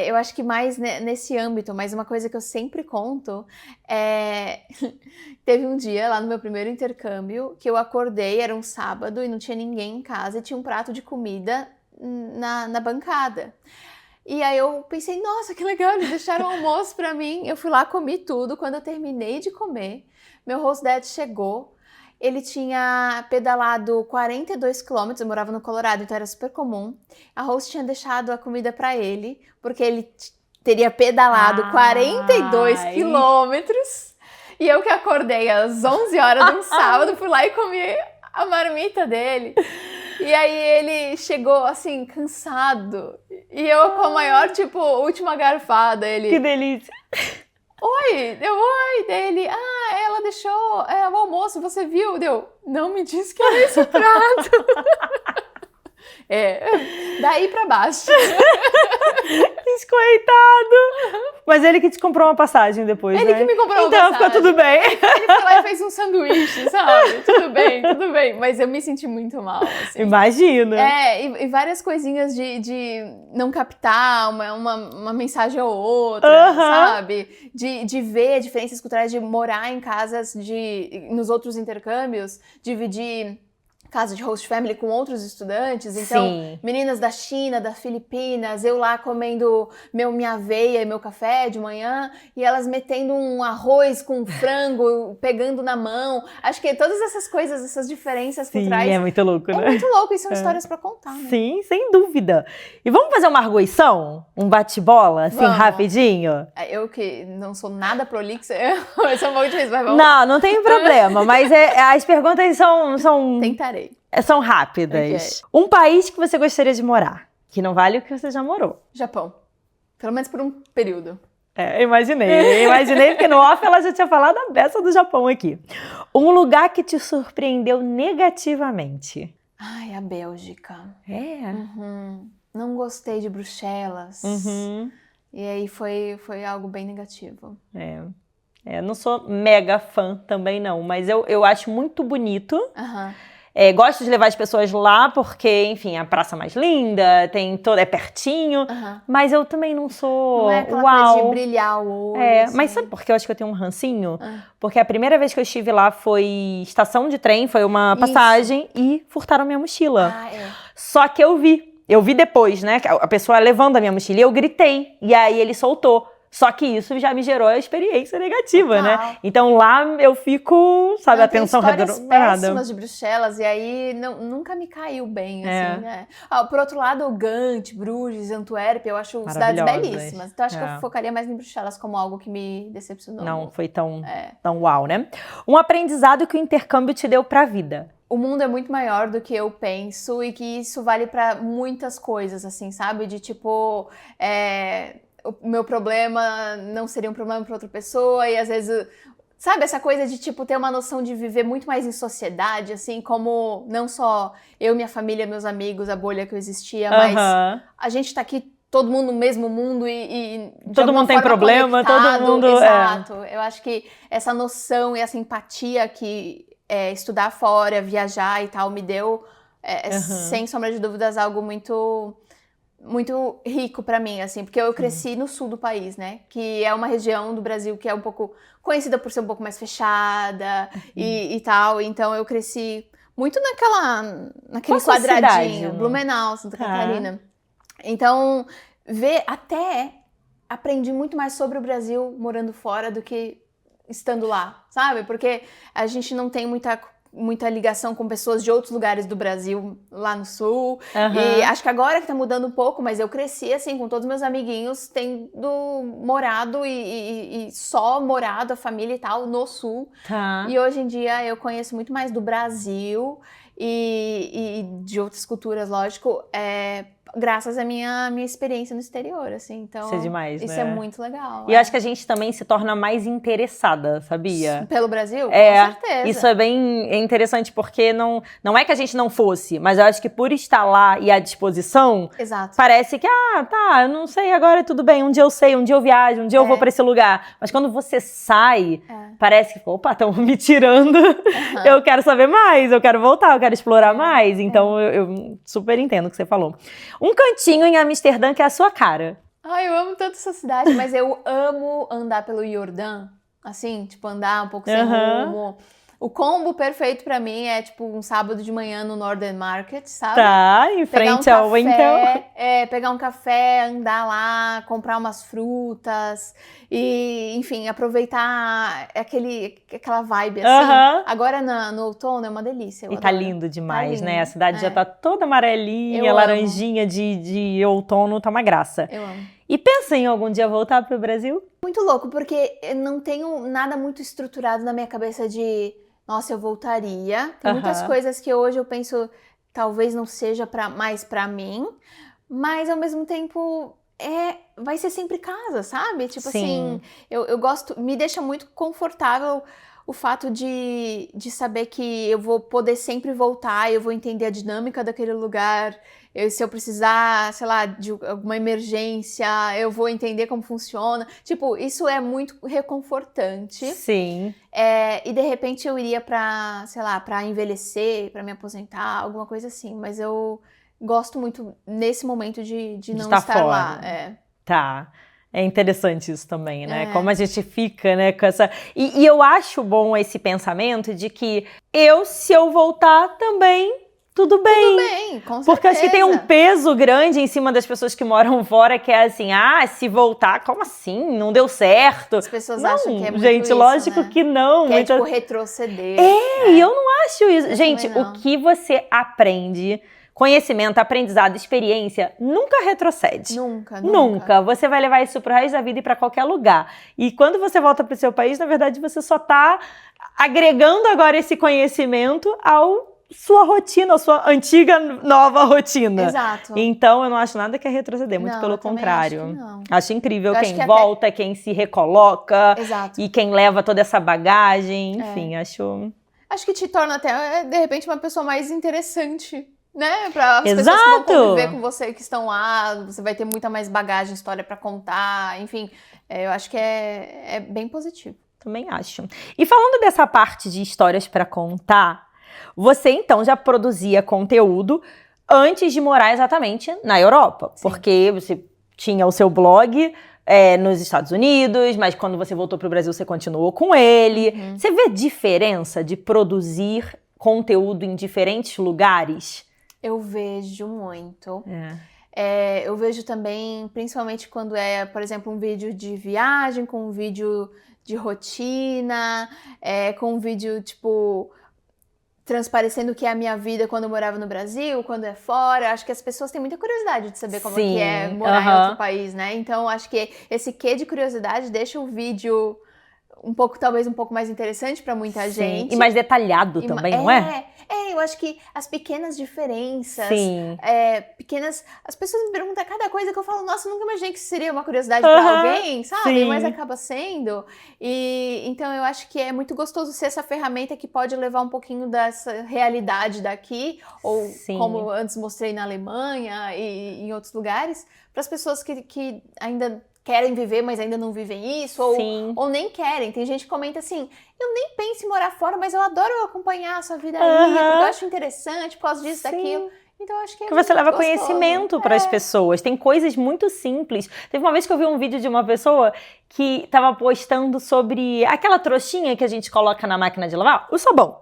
S2: Eu acho que mais nesse âmbito, mas uma coisa que eu sempre conto teve um dia lá no meu primeiro intercâmbio que eu acordei, era um sábado e não tinha ninguém em casa e tinha um prato de comida na bancada. E aí eu pensei, nossa, que legal, eles deixaram o almoço pra mim. Eu fui lá, comi tudo. Quando eu terminei de comer, meu host dad chegou. Ele tinha pedalado 42 quilômetros, eu morava no Colorado, então era super comum. A host tinha deixado a comida pra ele, porque ele teria pedalado 42 quilômetros. E eu que acordei às 11 horas de um sábado, fui lá e comi a marmita dele. E aí ele chegou, assim, cansado. E eu com a maior, última garfada. Ele...
S1: Que delícia!
S2: Oi! Oi! Dele, ela deixou o almoço, você viu? Não me disse que era esse prato. Daí pra baixo.
S1: Coitado! Mas ele que te comprou uma passagem depois,
S2: Ele que me comprou uma
S1: Então
S2: passagem.
S1: ficou tudo bem.
S2: Ele foi lá e fez um sanduíche, sabe? Tudo bem. Mas eu me senti muito mal, assim.
S1: Imagina.
S2: E várias coisinhas de não captar uma mensagem ou outra, sabe? De ver diferenças culturais, de morar em casas, nos outros intercâmbios, dividir casa de host family com outros estudantes, então meninas da China, das Filipinas, eu lá comendo minha aveia e meu café de manhã e elas metendo um arroz com frango, pegando na mão. Acho que todas essas coisas, essas diferenças culturais...
S1: é muito louco, né?
S2: É muito louco e são histórias pra contar, né?
S1: Sim, sem dúvida. E vamos fazer uma argüição? Um bate-bola, assim, rapidinho?
S2: Eu que não sou nada prolixa, eu sou um pouco difícil, mas vamos...
S1: Não tem problema, mas as perguntas são...
S2: Tentarei.
S1: São rápidas. Um país que você gostaria de morar, que não vale o que você já morou.
S2: Japão. Pelo menos por um período.
S1: Imaginei, porque no off ela já tinha falado a beça do Japão aqui. Um lugar que te surpreendeu negativamente.
S2: Ai, a Bélgica. Não gostei de Bruxelas. E aí foi algo bem negativo.
S1: Não sou mega fã também não, mas eu acho muito bonito. Gosto de levar as pessoas lá porque, enfim, a praça mais linda, é pertinho, mas eu também não sou
S2: não é aquela coisa de brilhar o olho. Assim.
S1: Mas sabe por que eu acho que eu tenho um rancinho? Porque a primeira vez que eu estive lá foi estação de trem, foi uma passagem e furtaram minha mochila. Só que eu vi depois, né, a pessoa levando a minha mochila e eu gritei, e aí ele soltou. Só que isso já me gerou a experiência negativa, né? Então lá eu fico, sabe, atenção
S2: redobrada. Tem histórias péssimas de Bruxelas e aí nunca me caiu bem, assim, né? Por outro lado, o Gant, Bruges, Antuérpia, eu acho cidades belíssimas. Então acho que eu focaria mais em Bruxelas como algo que me decepcionou.
S1: Não foi tão uau, né? Um aprendizado que o intercâmbio te deu pra vida.
S2: O mundo é muito maior do que eu penso e que isso vale pra muitas coisas, assim, sabe? De o meu problema não seria um problema para outra pessoa e às vezes, sabe, essa coisa de ter uma noção de viver muito mais em sociedade, assim, como não só eu, minha família, meus amigos, a bolha que eu existia, mas a gente tá aqui, todo mundo no mesmo mundo e
S1: todo mundo tem problema, todo mundo...
S2: Exato, eu acho que essa noção e essa empatia que estudar fora, viajar e tal, me deu, sem sombra de dúvidas, algo muito rico pra mim, assim, porque eu cresci no sul do país, né, que é uma região do Brasil que é um pouco conhecida por ser um pouco mais fechada e tal, então eu cresci muito naquele quadradinho, Blumenau, Santa Catarina. Então, aprendi muito mais sobre o Brasil morando fora do que estando lá, sabe, porque a gente não tem muita ligação com pessoas de outros lugares do Brasil lá no sul. E acho que agora que tá mudando um pouco, mas eu cresci assim com todos meus amiguinhos tendo morado e só morado a família e tal no sul. E hoje em dia eu conheço muito mais do Brasil e de outras culturas, lógico, graças à minha experiência no exterior, assim. Então,
S1: isso é demais,
S2: isso
S1: né?
S2: é muito legal.
S1: E eu acho que a gente também se torna mais interessada, sabia?
S2: Pelo Brasil? Com certeza.
S1: Isso é bem interessante, porque não é que a gente não fosse, mas eu acho que por estar lá e à disposição,
S2: Exato.
S1: parece que, eu não sei, agora tudo bem, um dia eu sei, um dia eu viajo, um dia eu vou pra esse lugar. Mas quando você sai, parece que, opa, estão me tirando, eu quero saber mais, eu quero voltar, eu quero explorar mais. Então, eu super entendo o que você falou. Um cantinho em Amsterdã que é a sua cara.
S2: Ai, eu amo tanto essa cidade, mas eu amo andar pelo Jordão, assim, tipo, andar um pouco sem rumo. O combo perfeito pra mim é, tipo, um sábado de manhã no Northern Market, sabe?
S1: Tá, em frente ao Winkel.
S2: Pegar um café, andar lá, comprar umas frutas e, enfim, aproveitar aquela vibe, assim. Agora no outono é uma delícia.
S1: E tá lindo demais, né? A
S2: lindo.
S1: cidade já tá toda amarelinha, laranjinha de outono, tá uma graça.
S2: Eu amo.
S1: E pensa em algum dia voltar pro Brasil?
S2: Muito louco, porque eu não tenho nada muito estruturado na minha cabeça de, nossa, eu voltaria. Tem muitas coisas que hoje eu penso, talvez não seja mais pra mim, mas ao mesmo tempo vai ser sempre casa, sabe? Tipo assim, eu gosto, me deixa muito confortável o fato de saber que eu vou poder sempre voltar, eu vou entender a dinâmica daquele lugar. Se eu precisar, sei lá, de alguma emergência, eu vou entender como funciona. Tipo, isso é muito reconfortante.
S1: Sim.
S2: E de repente eu iria pra, sei lá, pra envelhecer, pra me aposentar, alguma coisa assim. Mas eu gosto muito, nesse momento, de não estar
S1: fora.
S2: lá.
S1: Tá. É interessante isso também, né? Como a gente fica, né, com essa... E eu acho bom esse pensamento de que se eu voltar também... Tudo bem.
S2: Tudo bem, com certeza.
S1: Porque acho que tem um peso grande em cima das pessoas que moram fora, que é assim, se voltar, como assim? Não deu certo.
S2: As pessoas acham que é muito
S1: gente,
S2: isso,
S1: lógico
S2: né?
S1: que não.
S2: Que é tipo retroceder.
S1: E eu não acho isso.
S2: Eu
S1: gente, o que você aprende, conhecimento, aprendizado, experiência, nunca retrocede. Nunca. Você vai levar isso pro resto da vida e pra qualquer lugar. E quando você volta pro seu país, na verdade, você só tá agregando agora esse conhecimento sua rotina, a sua antiga nova rotina.
S2: Exato.
S1: Então, eu não acho nada que é retroceder, muito pelo contrário.
S2: Acho que não.
S1: Acho incrível quem volta, quem se recoloca.
S2: Exato.
S1: E quem leva toda essa bagagem, enfim, acho...
S2: Acho que te torna até, de repente, uma pessoa mais interessante, né? Para as pessoas que vão conviver com você, que estão lá, você vai ter muita mais bagagem, história para contar, enfim, eu acho que é bem positivo.
S1: Também acho. E falando dessa parte de histórias para contar, você, então, já produzia conteúdo antes de morar exatamente na Europa. Sim. Porque você tinha o seu blog nos Estados Unidos, mas quando você voltou para o Brasil, você continuou com ele. Você vê diferença de produzir conteúdo em diferentes lugares?
S2: Eu vejo muito. Eu vejo também, principalmente quando por exemplo, um vídeo de viagem, com um vídeo de rotina, com um vídeo, tipo... transparecendo o que é a minha vida quando eu morava no Brasil, quando é fora. Acho que as pessoas têm muita curiosidade de saber como que é morar em outro país, né? Então, acho que esse quê de curiosidade deixa o vídeo talvez um pouco mais interessante para muita gente.
S1: E mais detalhado também, não é?
S2: Eu acho que as pequenas diferenças, as pessoas me perguntam cada coisa que eu falo, nossa, eu nunca imaginei que isso seria uma curiosidade para alguém, sabe?
S1: Sim.
S2: Mas acaba sendo. E então eu acho que é muito gostoso ser essa ferramenta que pode levar um pouquinho dessa realidade daqui, ou como antes mostrei na Alemanha e em outros lugares, para as pessoas que ainda querem viver, mas ainda não vivem isso, ou nem querem. Tem gente que comenta assim, eu nem penso em morar fora, mas eu adoro acompanhar a sua vida aí, porque eu acho interessante, por causa disso, daquilo. Então, acho que
S1: você leva
S2: gostoso.
S1: Conhecimento para as pessoas. Tem coisas muito simples. Teve uma vez que eu vi um vídeo de uma pessoa que estava postando sobre aquela trouxinha que a gente coloca na máquina de lavar, o sabão.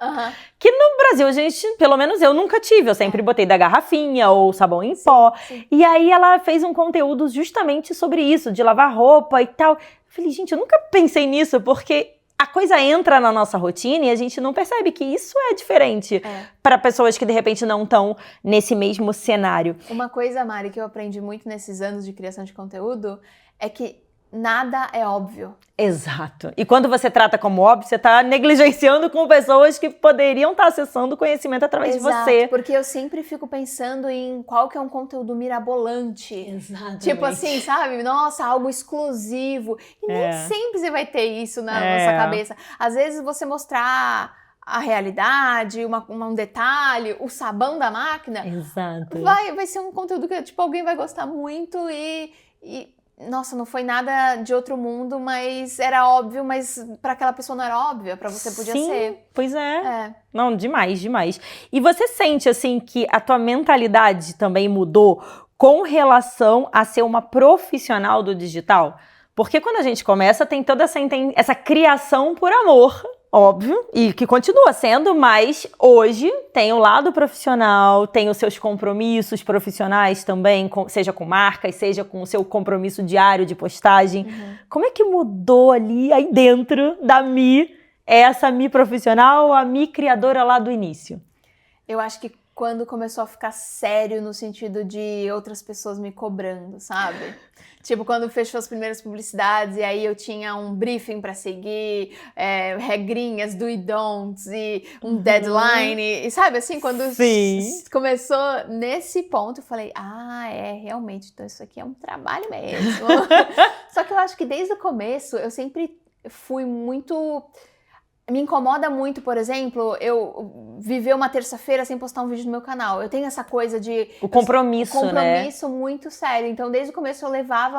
S1: Que no Brasil, a gente, pelo menos eu nunca tive. Eu sempre botei da garrafinha ou sabão em pó. E aí ela fez um conteúdo justamente sobre isso, de lavar roupa e tal. Eu falei, gente, eu nunca pensei nisso, porque... a coisa entra na nossa rotina e a gente não percebe que isso é diferente para pessoas que, de repente, não estão nesse mesmo cenário.
S2: Uma coisa, Mari, que eu aprendi muito nesses anos de criação de conteúdo é que nada é óbvio.
S1: Exato. E quando você trata como óbvio, você está negligenciando com pessoas que poderiam estar acessando o conhecimento através de você.
S2: Porque eu sempre fico pensando em qual que é um conteúdo mirabolante.
S1: Exatamente.
S2: Tipo assim, sabe? Nossa, algo exclusivo. E nem sempre você vai ter isso na sua cabeça. Às vezes você mostrar a realidade, um detalhe, o sabão da máquina.
S1: Exato.
S2: Vai ser um conteúdo que tipo, alguém vai gostar muito e nossa, não foi nada de outro mundo, mas era óbvio, mas para aquela pessoa não era óbvio, para você podia ser.
S1: Pois é. Não, demais, demais. E você sente, assim, que a tua mentalidade também mudou com relação a ser uma profissional do digital? Porque quando a gente começa, tem toda essa criação por amor, óbvio, e que continua sendo, mas hoje tem o lado profissional, tem os seus compromissos profissionais também, seja com marcas, seja com o seu compromisso diário de postagem. Como é que mudou ali, aí dentro da Mi, essa Mi profissional, a Mi criadora lá do início?
S2: Eu acho que quando começou a ficar sério no sentido de outras pessoas me cobrando, sabe? Tipo, quando fechou as primeiras publicidades e aí eu tinha um briefing pra seguir, regrinhas do e don'ts e um deadline, e sabe assim, quando começou nesse ponto, eu falei, realmente, então isso aqui é um trabalho mesmo. Só que eu acho que desde o começo eu sempre fui muito... Me incomoda muito, por exemplo, eu viver uma terça-feira sem postar um vídeo no meu canal. Eu tenho essa coisa de...
S1: O compromisso, né?
S2: Compromisso muito sério. Então, desde o começo eu levava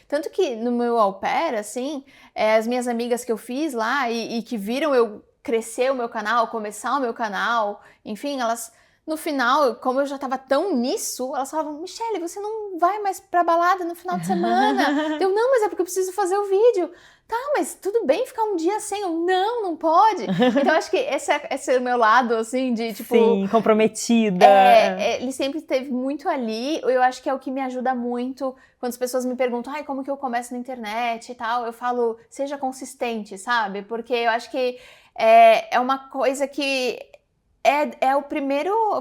S2: Tanto que no meu au pair, assim, as minhas amigas que eu fiz lá e que viram eu crescer o meu canal, começar o meu canal, enfim, elas... No final, como eu já tava tão nisso, elas falavam, Michelle, você não vai mais pra balada no final de semana? Eu, não, mas é porque eu preciso fazer o vídeo. Tá, mas tudo bem ficar um dia sem? Eu, não pode. Então, acho que esse é o meu lado, assim, de tipo...
S1: Sim, comprometida.
S2: Ele sempre esteve muito ali. Eu acho que é o que me ajuda muito. Quando as pessoas me perguntam, como que eu começo na internet e tal, eu falo, seja consistente, sabe? Porque eu acho que é uma coisa que... a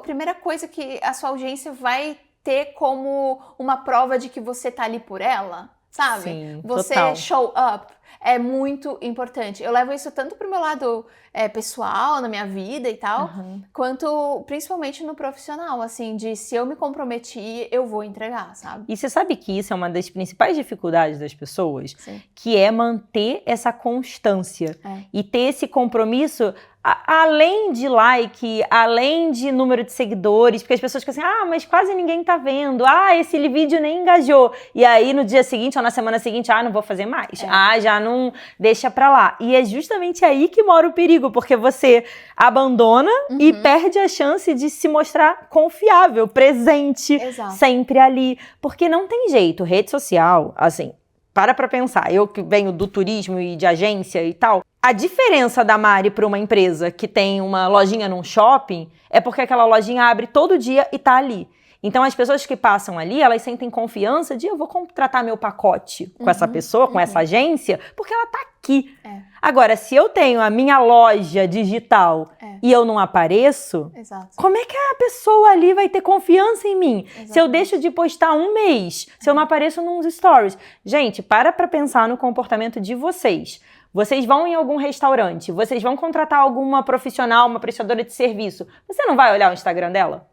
S2: primeira coisa que a sua audiência vai ter como uma prova de que você tá ali por ela, sabe?
S1: Sim,
S2: você
S1: total.
S2: show up é muito importante. Eu levo isso tanto pro meu lado pessoal, na minha vida e tal, quanto principalmente no profissional, assim, de se eu me comprometi, eu vou entregar, sabe?
S1: E você sabe que isso é uma das principais dificuldades das pessoas,
S2: Sim.
S1: que é manter essa constância e ter esse compromisso além de like, além de número de seguidores, porque as pessoas ficam assim, mas quase ninguém tá vendo, esse vídeo nem engajou, e aí no dia seguinte ou na semana seguinte, não vou fazer mais, já não deixa pra lá, e é justamente aí que mora o perigo, porque você abandona e perde a chance de se mostrar confiável, presente, sempre ali, porque não tem jeito, rede social, assim, para pensar, eu que venho do turismo e de agência e tal, a diferença da Mari para uma empresa que tem uma lojinha num shopping é porque aquela lojinha abre todo dia e tá ali. Então, as pessoas que passam ali, elas sentem confiança de eu vou contratar meu pacote com essa pessoa, com essa agência, porque ela tá aqui. Agora, se eu tenho a minha loja digital e eu não apareço, como é que a pessoa ali vai ter confiança em mim? Exatamente. Se eu deixo de postar um mês, se eu não apareço nos stories. Gente, para pensar no comportamento de vocês. Vocês vão em algum restaurante, vocês vão contratar alguma profissional, uma prestadora de serviço. Você não vai olhar o Instagram dela?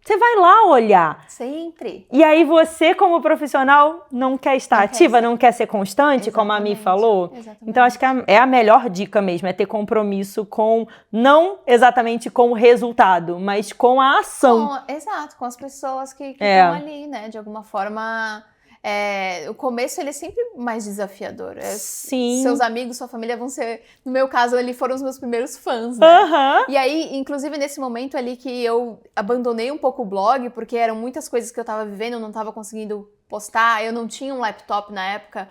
S1: Você vai lá olhar.
S2: Sempre.
S1: E aí você, como profissional, não quer estar ativa, não quer ser constante, como a Mi falou.
S2: Exatamente.
S1: Então, acho que é a melhor dica mesmo, é ter compromisso com, não exatamente com o resultado, mas com a ação.
S2: Exato, com as pessoas que estão ali, né? De alguma forma... o começo ele é sempre mais desafiador.
S1: Sim.
S2: Seus amigos, sua família vão ser... No meu caso, ali foram os meus primeiros fãs, né? E aí, inclusive, nesse momento ali que eu abandonei um pouco o blog, porque eram muitas coisas que eu tava vivendo, eu não tava conseguindo postar, eu não tinha um laptop na época.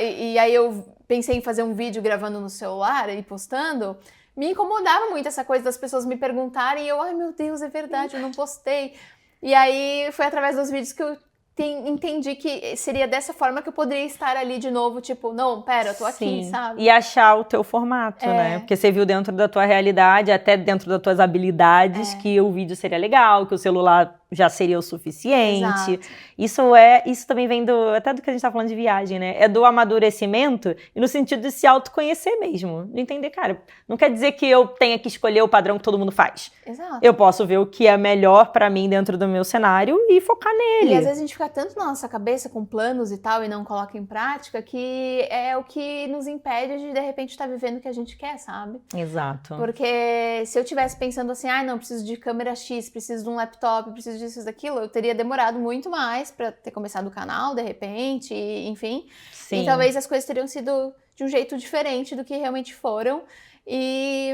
S2: E aí eu pensei em fazer um vídeo gravando no celular e postando. Me incomodava muito essa coisa das pessoas me perguntarem e eu, ai meu Deus, é verdade, eu não postei. E aí foi através dos vídeos que eu entendi que seria dessa forma que eu poderia estar ali de novo, tipo, não, pera, eu tô aqui,
S1: Sim.
S2: sabe?
S1: E achar o teu formato, né? Porque você viu dentro da tua realidade, até dentro das tuas habilidades, que o vídeo seria legal, que o celular já seria o suficiente.
S2: Exato.
S1: Isso também vem até do que a gente tá falando de viagem, né? É do amadurecimento e no sentido de se autoconhecer mesmo. De entender, cara, não quer dizer que eu tenha que escolher o padrão que todo mundo faz.
S2: Exato.
S1: Eu posso ver o que é melhor pra mim dentro do meu cenário e focar nele.
S2: E às vezes a gente fica tanto na nossa cabeça com planos e tal e não coloca em prática que é o que nos impede de repente estar vivendo o que a gente quer, sabe?
S1: Exato.
S2: Porque se eu tivesse pensando assim, não, preciso de câmera X, preciso de um laptop, preciso disso, daquilo, eu teria demorado muito mais pra ter começado o canal, de repente, enfim.
S1: Sim.
S2: E talvez as coisas teriam sido de um jeito diferente do que realmente foram. E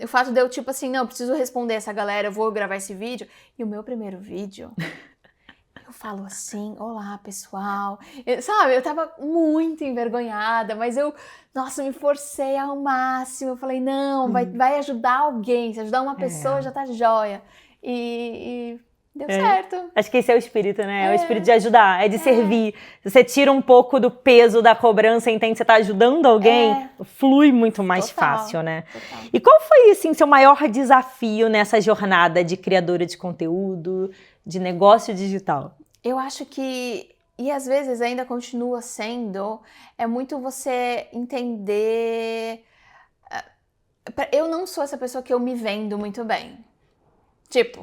S2: o fato de eu, tipo assim, não, preciso responder essa galera, eu vou gravar esse vídeo. E o meu primeiro vídeo... Eu falo assim, olá pessoal, sabe, eu tava muito envergonhada, mas nossa, me forcei ao máximo, eu falei, não, vai ajudar alguém, se ajudar uma pessoa já tá jóia, e deu certo.
S1: Acho que esse é o espírito, né? É o espírito de ajudar, é de servir. Você tira um pouco do peso da cobrança e entende que você tá ajudando alguém, flui muito mais fácil, né?
S2: Total.
S1: E qual foi, assim, seu maior desafio nessa jornada de criadora de conteúdo, de negócio digital?
S2: Eu acho que, e às vezes ainda continua sendo, é muito você entender... Eu não sou essa pessoa que eu me vendo muito bem. Tipo,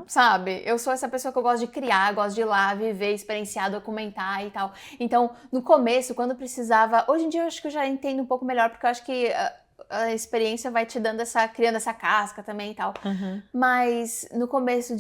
S2: sabe? Eu sou essa pessoa que eu gosto de criar, gosto de ir lá, viver, experienciar, documentar e tal. Então, no começo, quando precisava... Hoje em dia eu acho que eu já entendo um pouco melhor, porque eu acho que... a experiência vai te dando criando essa casca também e tal. Mas no começo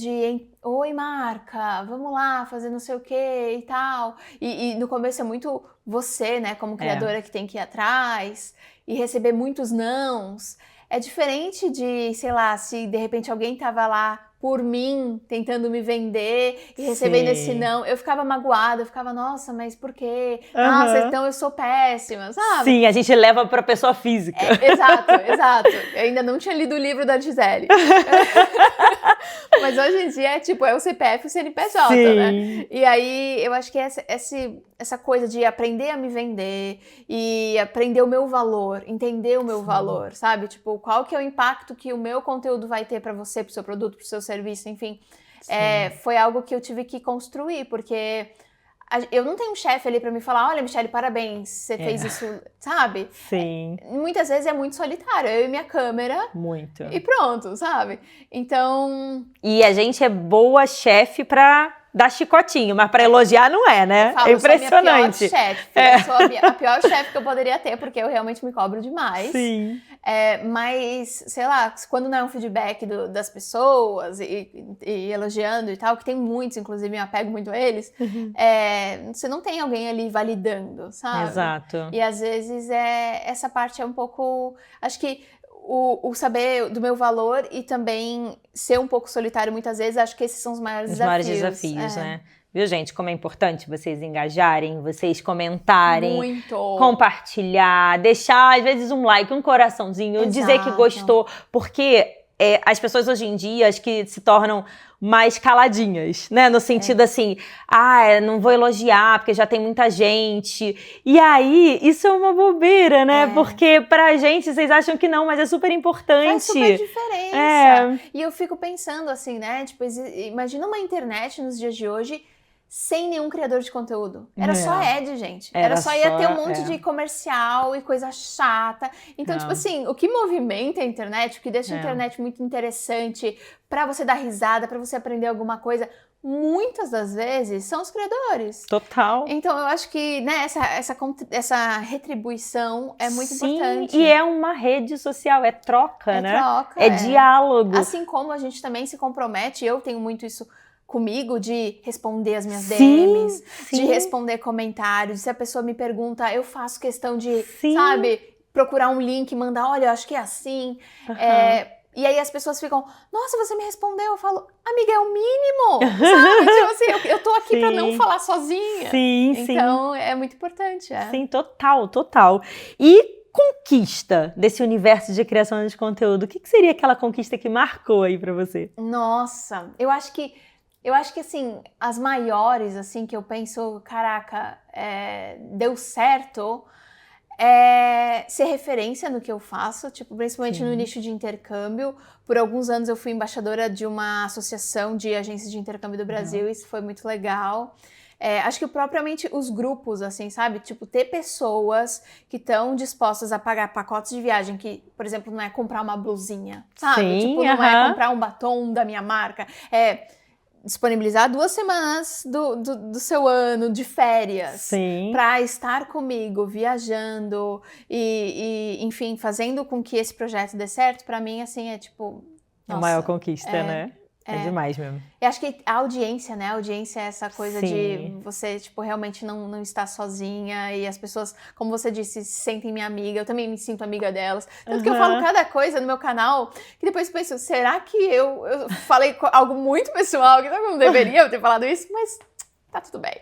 S2: oi marca, vamos lá fazer não sei o que e tal. E no começo é muito você, né, como criadora que tem que ir atrás e receber muitos nãos. É diferente de, sei lá, se de repente alguém tava lá por mim, tentando me vender e recebendo esse não. Eu ficava magoada, eu ficava, nossa, mas por quê? Nossa, então eu sou péssima, sabe?
S1: Sim, a gente leva pra pessoa física.
S2: Exato. Eu ainda não tinha lido o livro da Gisele. Mas hoje em dia é o CPF e o CNPJ, né? E aí, eu acho que essa coisa de aprender a me vender e aprender o meu valor, entender o meu valor, sabe? Tipo, qual que é o impacto que o meu conteúdo vai ter pra você, pro seu produto, pro seu serviço, enfim. Foi algo que eu tive que construir, porque eu não tenho um chefe ali pra me falar, olha, Michele, parabéns, você fez isso, sabe?
S1: Sim.
S2: Muitas vezes é muito solitário, eu e minha câmera.
S1: Muito.
S2: E pronto, sabe? Então...
S1: E a gente é boa chefe pra dar chicotinho, mas pra elogiar não é, né?
S2: Eu falo,
S1: é impressionante.
S2: Eu sou a minha pior chefe. Eu sou a pior chefe que eu poderia ter, porque eu realmente me cobro demais.
S1: Sim.
S2: Mas, sei lá, quando não é um feedback das pessoas e elogiando e tal, que tem muitos, inclusive, eu apego muito a eles, você não tem alguém ali validando, sabe?
S1: Exato.
S2: E às vezes essa parte é um pouco... Acho que o saber do meu valor e também ser um pouco solitário muitas vezes, acho que esses são os maiores desafios.
S1: Os maiores desafios, né? Viu, gente? Como é importante vocês engajarem, vocês comentarem,
S2: muito.
S1: Compartilhar, deixar, às vezes, um like, um coraçãozinho, dizer que gostou, porque as pessoas hoje em dia, acho que se tornam mais caladinhas, né? No sentido assim, não vou elogiar porque já tem muita gente. E aí, isso é uma bobeira, né? Porque pra gente, vocês acham que não, mas é super importante.
S2: Faz super diferença. E eu fico pensando assim, né? Tipo, imagina uma internet nos dias de hoje sem nenhum criador de conteúdo. Era só ad, gente. Era só ia ter um monte de comercial e coisa chata. Então, tipo assim, o que movimenta a internet, o que deixa a internet muito interessante pra você dar risada, pra você aprender alguma coisa, muitas das vezes são os criadores.
S1: Total.
S2: Então, eu acho que, né, essa retribuição é muito importante.
S1: E é uma rede social, é troca, né?
S2: Troca,
S1: é diálogo.
S2: Assim como a gente também se compromete, eu tenho muito isso comigo, de responder as minhas DMs, de responder comentários. Se a pessoa me pergunta, eu faço questão de, sabe, procurar um link, mandar, olha, eu acho que é assim. E aí as pessoas ficam, nossa, você me respondeu. Eu falo, amiga, é o mínimo, sabe? Então, assim, eu tô aqui pra não falar sozinha. Então, é muito importante.
S1: Sim, total. E conquista desse universo de criação de conteúdo, o que seria aquela conquista que marcou aí pra você?
S2: Nossa, eu acho que Eu acho que, assim, as maiores, assim, que eu penso, caraca, deu certo, ser referência no que eu faço, tipo, principalmente no nicho de intercâmbio. Por alguns anos eu fui embaixadora de uma associação de agências de intercâmbio do Brasil, isso foi muito legal. Acho que propriamente os grupos, assim, sabe? Tipo, ter pessoas que estão dispostas a pagar pacotes de viagem que, por exemplo, não é comprar uma blusinha, sabe?
S1: Sim,
S2: tipo, não é comprar um batom da minha marca, disponibilizar 2 semanas do seu ano de férias para estar comigo, viajando e, enfim, fazendo com que esse projeto dê certo, para mim, assim, é tipo...
S1: Nossa, a maior conquista, né? É demais mesmo.
S2: Eu acho que a audiência, né? A audiência é essa coisa de você, tipo, realmente não estar sozinha e as pessoas, como você disse, se sentem minha amiga. Eu também me sinto amiga delas. Tanto que eu falo cada coisa no meu canal que depois penso, será que eu falei algo muito pessoal que não deveria ter falado isso? Mas tá tudo bem.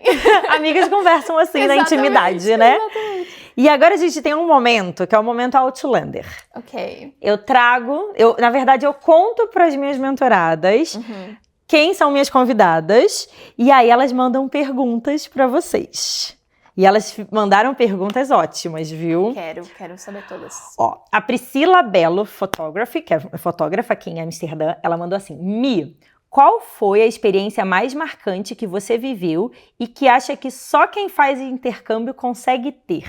S1: Amigas conversam assim na intimidade, né? Exatamente. E agora a gente tem um momento, que é o momento Outlander.
S2: Ok.
S1: Na verdade, eu conto para as minhas mentoradas quem são minhas convidadas, e aí elas mandam perguntas para vocês. E elas mandaram perguntas ótimas, viu?
S2: Quero saber todas.
S1: Ó, a Priscila Belo Photography, que é fotógrafa aqui em Amsterdã, ela mandou assim: Mi, qual foi a experiência mais marcante que você viveu e que acha que só quem faz intercâmbio consegue ter?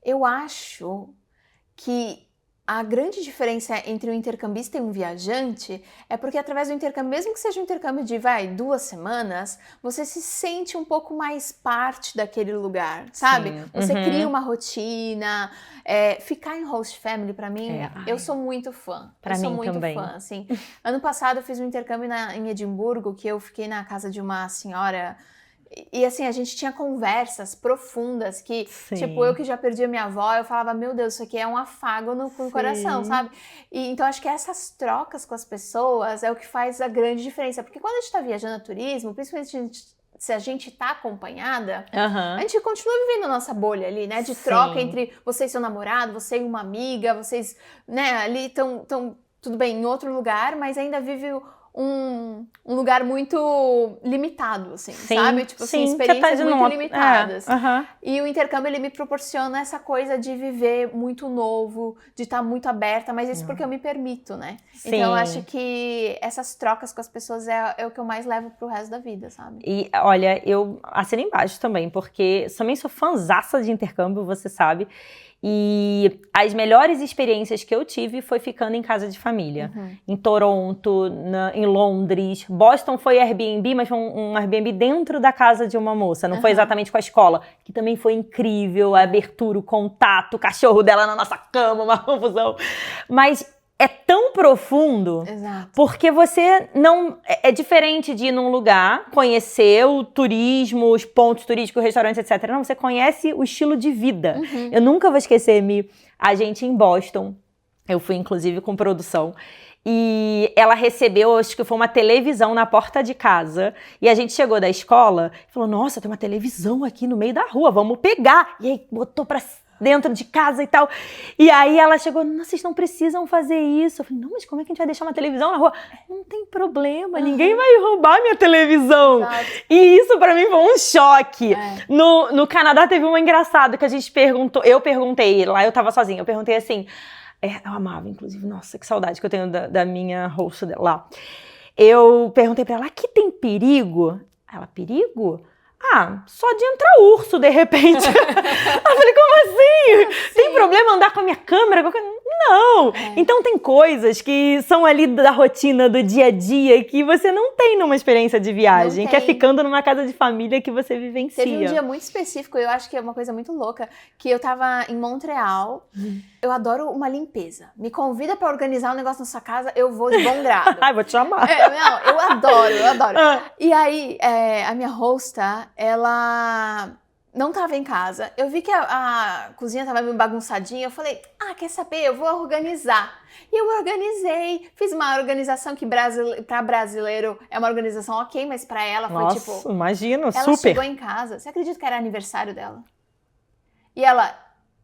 S2: Eu acho que a grande diferença entre um intercambista e um viajante é porque através do intercâmbio, mesmo que seja um intercâmbio de 2 semanas, você se sente um pouco mais parte daquele lugar, sabe?
S1: Sim.
S2: Você cria uma rotina. Ficar em host family, pra mim, eu sou muito fã.
S1: Pra mim
S2: muito
S1: também.
S2: fã, assim. Ano passado eu fiz um intercâmbio em Edimburgo, que eu fiquei na casa de uma senhora. E assim, a gente tinha conversas profundas que, tipo, eu que já perdi a minha avó, eu falava, meu Deus, isso aqui é um afago no coração, sabe? E então, acho que essas trocas com as pessoas é o que faz a grande diferença. Porque quando a gente tá viajando a turismo, principalmente se a gente tá acompanhada, a gente continua vivendo a nossa bolha ali, né? De troca entre você e seu namorado, você e uma amiga, vocês, né, ali estão tudo bem, em outro lugar, mas ainda vive um lugar muito limitado, assim, sabe? Tipo assim, experiências muito limitadas. E o intercâmbio, ele me proporciona essa coisa de viver muito novo, de estar muito aberta, mas isso porque eu me permito, né? Então, eu acho que essas trocas com as pessoas é o que eu mais levo pro resto da vida, sabe?
S1: E, olha, eu assino embaixo também, porque também sou fãzaça de intercâmbio, você sabe. E as melhores experiências que eu tive foi ficando em casa de família. Em Toronto, em Londres. Boston foi Airbnb, mas foi um Airbnb dentro da casa de uma moça. Não foi exatamente com a escola, que também foi incrível. A abertura, o contato, o cachorro dela na nossa cama, uma confusão. Mas é tão profundo, porque você não... É diferente de ir num lugar, conhecer o turismo, os pontos turísticos, restaurantes, etc. Não, você conhece o estilo de vida. Eu nunca vou esquecer, a gente em Boston, eu fui inclusive com produção, e ela recebeu, acho que foi uma televisão na porta de casa, e a gente chegou da escola e falou, nossa, tem uma televisão aqui no meio da rua, vamos pegar. E aí botou pra dentro de casa e tal. E aí ela chegou, não, vocês não precisam fazer isso. Eu falei, não, mas como é que a gente vai deixar uma televisão na rua? Não tem problema, ninguém vai roubar minha televisão. E isso pra mim foi um choque. No Canadá teve uma engraçada que a gente perguntou, eu perguntei, lá eu tava sozinha, eu perguntei assim, eu amava, inclusive, nossa, que saudade que eu tenho da minha host lá. Eu perguntei pra ela, aqui tem perigo? Ela, perigo? Só de entrar urso, de repente. Eu falei, como assim? Tem problema andar com a minha câmera? Não! Então tem coisas que são ali da rotina, do dia a dia, que você não tem numa experiência de viagem, que é ficando numa casa de família que você vivencia.
S2: Teve um dia muito específico, eu acho que é uma coisa muito louca, que eu tava em Montreal. Eu adoro uma limpeza. Me convida pra organizar um negócio na sua casa, eu vou de bom grado.
S1: Vou te chamar.
S2: Não, eu adoro. E aí, a minha hosta, ela não tava em casa. Eu vi que a cozinha tava meio bagunçadinha. Eu falei, quer saber? Eu vou organizar. E eu organizei. Fiz uma organização que pra brasileiro é uma organização ok, mas pra ela foi
S1: Nossa, imagino,
S2: ela chegou em casa. Você acredita que era aniversário dela? E ela,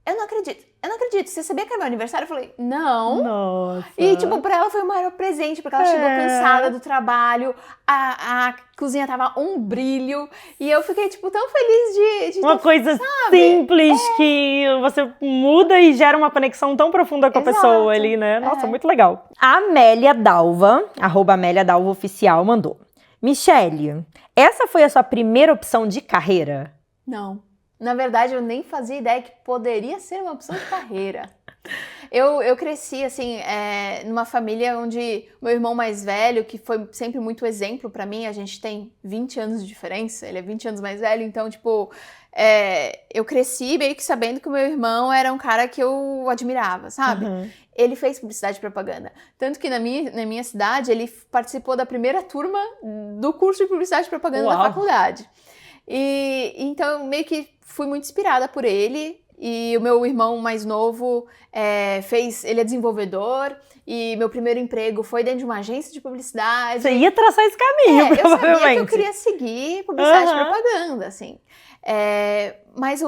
S2: eu não acredito. eu não acredito, você sabia que é meu aniversário? Eu falei, não.
S1: Nossa.
S2: E, tipo, pra ela foi o maior presente, porque ela chegou cansada do trabalho, a cozinha tava um brilho, e eu fiquei, tipo, tão feliz de
S1: uma coisa simples que você muda e gera uma conexão tão profunda com a pessoa ali, né? Nossa, muito legal. A Amélia Dalva, @AméliaDalvaOficial, mandou. Michele, essa foi a sua primeira opção de carreira?
S2: Não. Na verdade, eu nem fazia ideia que poderia ser uma opção de carreira. Eu cresci, assim, numa família onde meu irmão mais velho, que foi sempre muito exemplo pra mim, a gente tem 20 anos de diferença, ele é 20 anos mais velho, então, tipo, eu cresci meio que sabendo que o meu irmão era um cara que eu admirava, sabe? Ele fez publicidade e propaganda. Tanto que na minha cidade, ele participou da primeira turma do curso de publicidade e propaganda da faculdade. E então, meio que fui muito inspirada por ele. E o meu irmão mais novo ele é desenvolvedor, e meu primeiro emprego foi dentro de uma agência de publicidade.
S1: Você ia traçar esse caminho, provavelmente.
S2: Eu sabia que eu queria seguir publicidade e propaganda, assim. Mas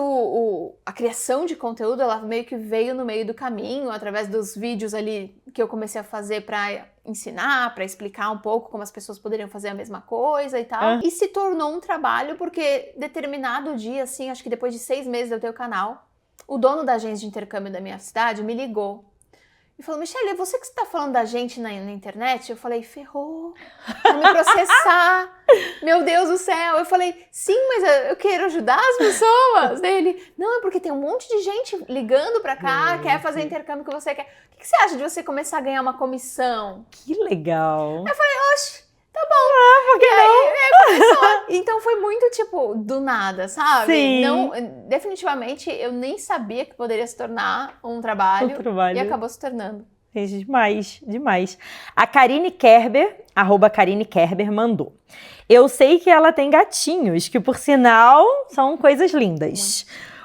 S2: a criação de conteúdo, ela meio que veio no meio do caminho, através dos vídeos ali que eu comecei a fazer para ensinar, para explicar um pouco como as pessoas poderiam fazer a mesma coisa e tal. E se tornou um trabalho, porque determinado dia, assim, acho que depois de 6 meses de eu ter o canal, o dono da agência de intercâmbio da minha cidade me ligou e falou, Michele, é você que está falando da gente na internet? Eu falei, ferrou, vão me processar, meu Deus do céu. Eu falei, sim, mas eu quero ajudar as pessoas. Daí ele, não, é porque tem um monte de gente ligando pra cá, quer fazer intercâmbio que você quer. O que você acha de você começar a ganhar uma comissão?
S1: Que legal.
S2: Eu falei, oxe, tá bom.
S1: Por que não?
S2: Então foi muito, tipo, do nada, sabe?
S1: Sim.
S2: Não, definitivamente, eu nem sabia que poderia se tornar um trabalho. E acabou se tornando.
S1: Gente, demais. A Karine Kerber, @KarineKerber, mandou. Eu sei que ela tem gatinhos, que por sinal são coisas lindas.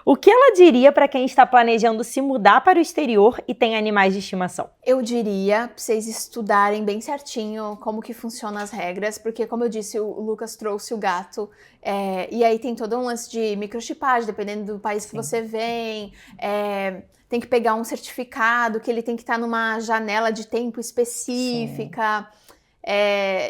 S1: O que ela diria para quem está planejando se mudar para o exterior e tem animais de estimação?
S2: Eu diria pra vocês estudarem bem certinho como que funcionam as regras, porque como eu disse, o Lucas trouxe o gato, e aí tem todo um lance de microchipagem, dependendo do país que você vem, tem que pegar um certificado, que ele tem que estar numa janela de tempo específica.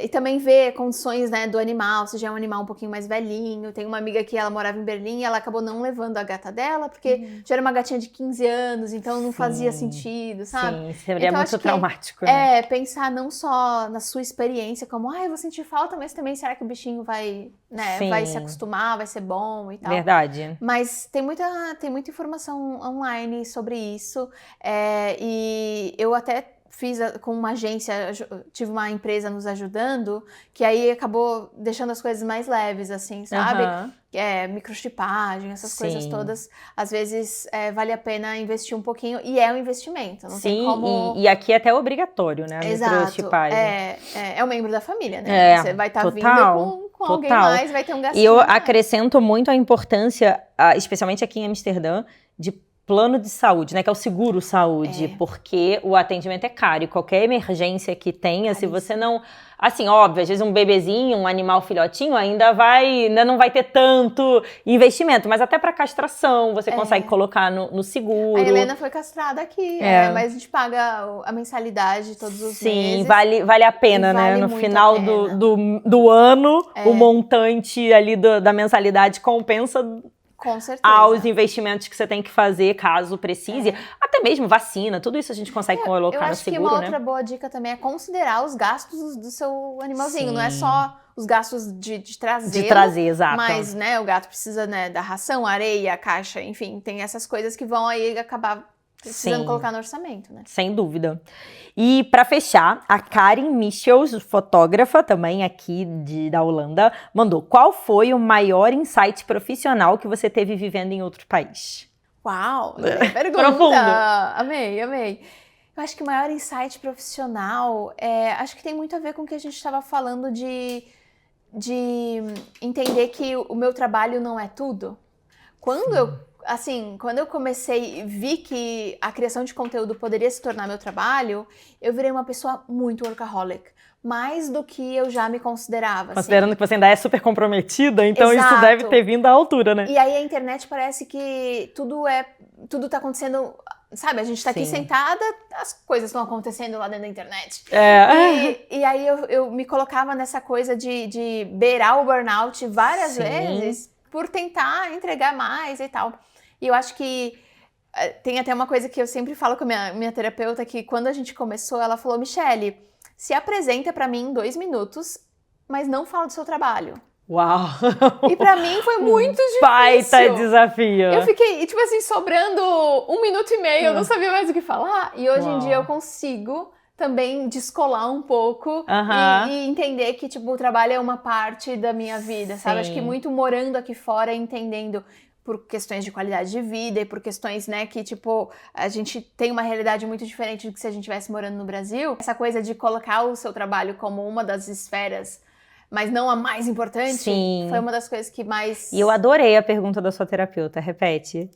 S2: E também ver condições, né, do animal, se já é um animal um pouquinho mais velhinho. Tem uma amiga que ela morava em Berlim e ela acabou não levando a gata dela, porque já era uma gatinha de 15 anos, então não fazia sentido, sabe?
S1: Sim, seria
S2: então,
S1: muito traumático, né?
S2: Pensar não só na sua experiência, como, eu vou sentir falta, mas também será que o bichinho vai se acostumar, vai ser bom e tal.
S1: Verdade.
S2: Mas tem muita informação online sobre isso, e eu até fiz com uma agência, tive uma empresa nos ajudando, que aí acabou deixando as coisas mais leves, assim, sabe? Microchipagem, essas coisas todas. Às vezes vale a pena investir um pouquinho, e é um investimento, não tem como...
S1: e aqui é até obrigatório, né? A microchipagem.
S2: É um membro da família, né? Você vai estar vindo com alguém mais, vai ter um gastinho.
S1: E eu acrescento muito a importância, especialmente aqui em Amsterdã, de plano de saúde, né? Que é o seguro saúde, porque o atendimento é caro e qualquer emergência que tenha, se você não... Assim, óbvio, às vezes um bebezinho, um animal filhotinho ainda não vai ter tanto investimento, mas até para castração você consegue colocar no seguro.
S2: A Helena foi castrada aqui, mas a gente paga a mensalidade todos os meses.
S1: Sim, vale a pena, né? No final do ano, o montante ali da mensalidade compensa...
S2: Com certeza.
S1: Aos investimentos que você tem que fazer, caso precise. Até mesmo vacina, tudo isso a gente consegue colocar no seguro, né? Eu acho que
S2: uma outra boa dica também é considerar os gastos do seu animalzinho. Sim. Não é só os gastos de trazer.
S1: De trazer, exato.
S2: Mas, né, o gato precisa, né, da ração, areia, caixa, enfim. Tem essas coisas que vão aí acabar precisando colocar no orçamento, né?
S1: Sem dúvida. E para fechar, a Karen Michels, fotógrafa também aqui da Holanda, mandou: qual foi o maior insight profissional que você teve vivendo em outro país?
S2: Uau, pergunta!
S1: Profundo.
S2: Amei. Eu acho que o maior insight profissional acho que tem muito a ver com o que a gente estava falando de entender que o meu trabalho não é tudo. Quando eu comecei, vi que a criação de conteúdo poderia se tornar meu trabalho, eu virei uma pessoa muito workaholic. Mais do que eu já me considerava.
S1: Considerando que você ainda é super comprometida, então isso deve ter vindo à altura, né?
S2: E aí a internet parece que tudo tá acontecendo sabe, a gente tá aqui
S1: Sim.
S2: sentada, as coisas estão acontecendo lá dentro da internet. E aí eu me colocava nessa coisa de beirar o burnout várias
S1: Sim.
S2: vezes por tentar entregar mais e tal. E eu acho que tem até uma coisa que eu sempre falo com a minha terapeuta, que quando a gente começou, ela falou, Michele, se apresenta pra mim em 2 minutos, mas não fala do seu trabalho.
S1: Uau!
S2: E pra mim foi muito difícil.
S1: Baita desafio.
S2: Eu fiquei, tipo assim, sobrando 1 minuto e meio, eu não sabia mais o que falar. E hoje em dia eu consigo também descolar um pouco e entender que, tipo, o trabalho é uma parte da minha vida, sabe? Acho que muito morando aqui fora, entendendo por questões de qualidade de vida e por questões, né, que, tipo, a gente tem uma realidade muito diferente do que se a gente estivesse morando no Brasil. Essa coisa de colocar o seu trabalho como uma das esferas, mas não a mais importante, foi uma das coisas que mais...
S1: E eu adorei a pergunta da sua terapeuta, repete.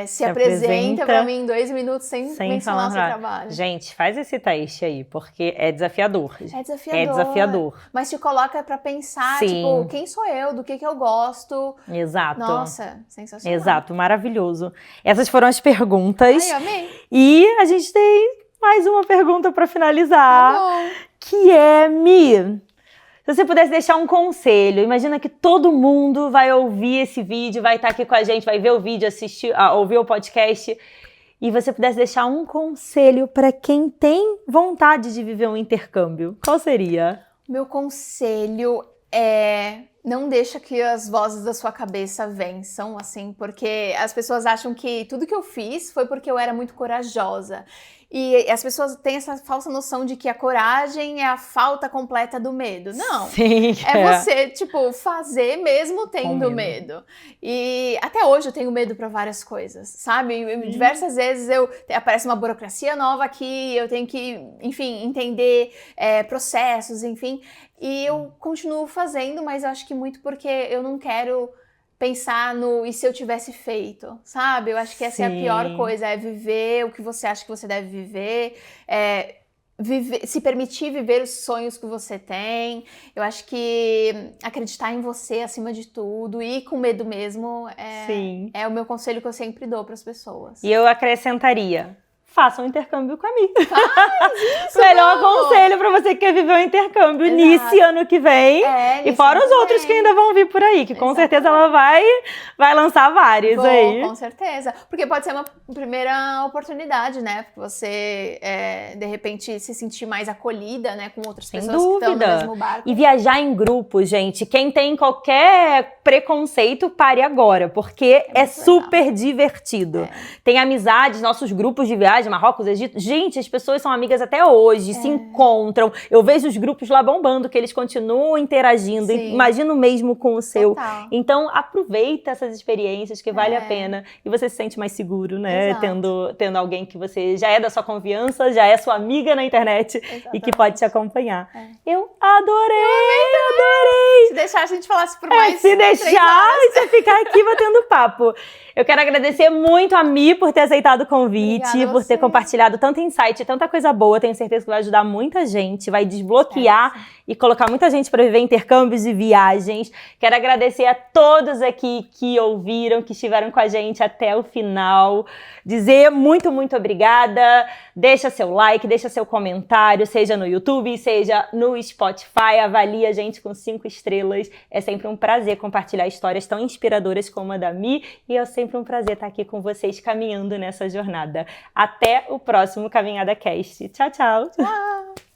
S2: Se apresenta pra mim em 2 minutos sem mencionar o seu trabalho.
S1: Gente, faz esse teste aí, porque é desafiador.
S2: É desafiador.
S1: É desafiador.
S2: Mas te coloca pra pensar, tipo, quem sou eu, do que eu gosto.
S1: Exato.
S2: Nossa, sensacional.
S1: Exato, maravilhoso. Essas foram as perguntas.
S2: Ai, amei.
S1: E a gente tem mais uma pergunta pra finalizar.
S2: Tá bom.
S1: Que é, Mi, se você pudesse deixar um conselho, imagina que todo mundo vai ouvir esse vídeo, vai estar aqui com a gente, vai ver o vídeo, ouvir o podcast, e você pudesse deixar um conselho para quem tem vontade de viver um intercâmbio, qual seria?
S2: Meu conselho é não deixa que as vozes da sua cabeça vençam, assim, porque as pessoas acham que tudo que eu fiz foi porque eu era muito corajosa. E as pessoas têm essa falsa noção de que a coragem é a falta completa do medo. Não.
S1: Sim,
S2: é você, tipo, fazer mesmo tendo medo. E até hoje eu tenho medo para várias coisas, sabe? Diversas vezes aparece uma burocracia nova aqui, eu tenho que, enfim, entender processos, enfim. E eu continuo fazendo, mas eu acho que muito porque eu não quero pensar no e se eu tivesse feito, sabe? Eu acho que essa é a pior coisa, é viver o que você acha que você deve viver, se permitir viver os sonhos que você tem. Eu acho que acreditar em você acima de tudo e com medo mesmo é o meu conselho que eu sempre dou para as pessoas.
S1: E eu acrescentaria: faça um intercâmbio com a Mi.
S2: Faz isso,
S1: Melhor conselho pra você que quer viver um intercâmbio nesse ano que vem. E fora os outros que ainda vão vir por aí, que com certeza ela vai lançar vários aí.
S2: Com certeza. Porque pode ser uma primeira oportunidade, né? Você, de repente, se sentir mais acolhida, né? Com outras pessoas que estão no mesmo barco.
S1: E viajar em grupo, gente. Quem tem qualquer preconceito, pare agora. Porque é super divertido. Tem amizades, nossos grupos de viagem, Marrocos, Egito. Gente, as pessoas são amigas até hoje, se encontram. Eu vejo os grupos lá bombando, que eles continuam interagindo. Imagino mesmo com o seu.
S2: Total.
S1: Então, aproveita essas experiências que vale a pena. E você se sente mais seguro, né? Tendo alguém que você já é da sua confiança, já é sua amiga na internet e que pode te acompanhar. Eu adorei!
S2: Se deixar, a gente falasse por mais
S1: se deixar, você ficar aqui batendo papo. Eu quero agradecer muito a Mi por ter aceitado o convite, por ter compartilhado tanto insight, tanta coisa boa. Tenho certeza que vai ajudar muita gente, vai desbloquear e colocar muita gente para viver intercâmbios e viagens. Quero agradecer a todos aqui que ouviram, que estiveram com a gente até o final. Dizer muito, muito obrigada. Deixa seu like, deixa seu comentário, seja no YouTube, seja no Spotify. Avalie a gente com 5 estrelas. É sempre um prazer compartilhar histórias tão inspiradoras como a da Mi. E é sempre um prazer estar aqui com vocês caminhando nessa jornada. Até o próximo Caminhada Cast. Tchau, tchau!
S2: Tchau!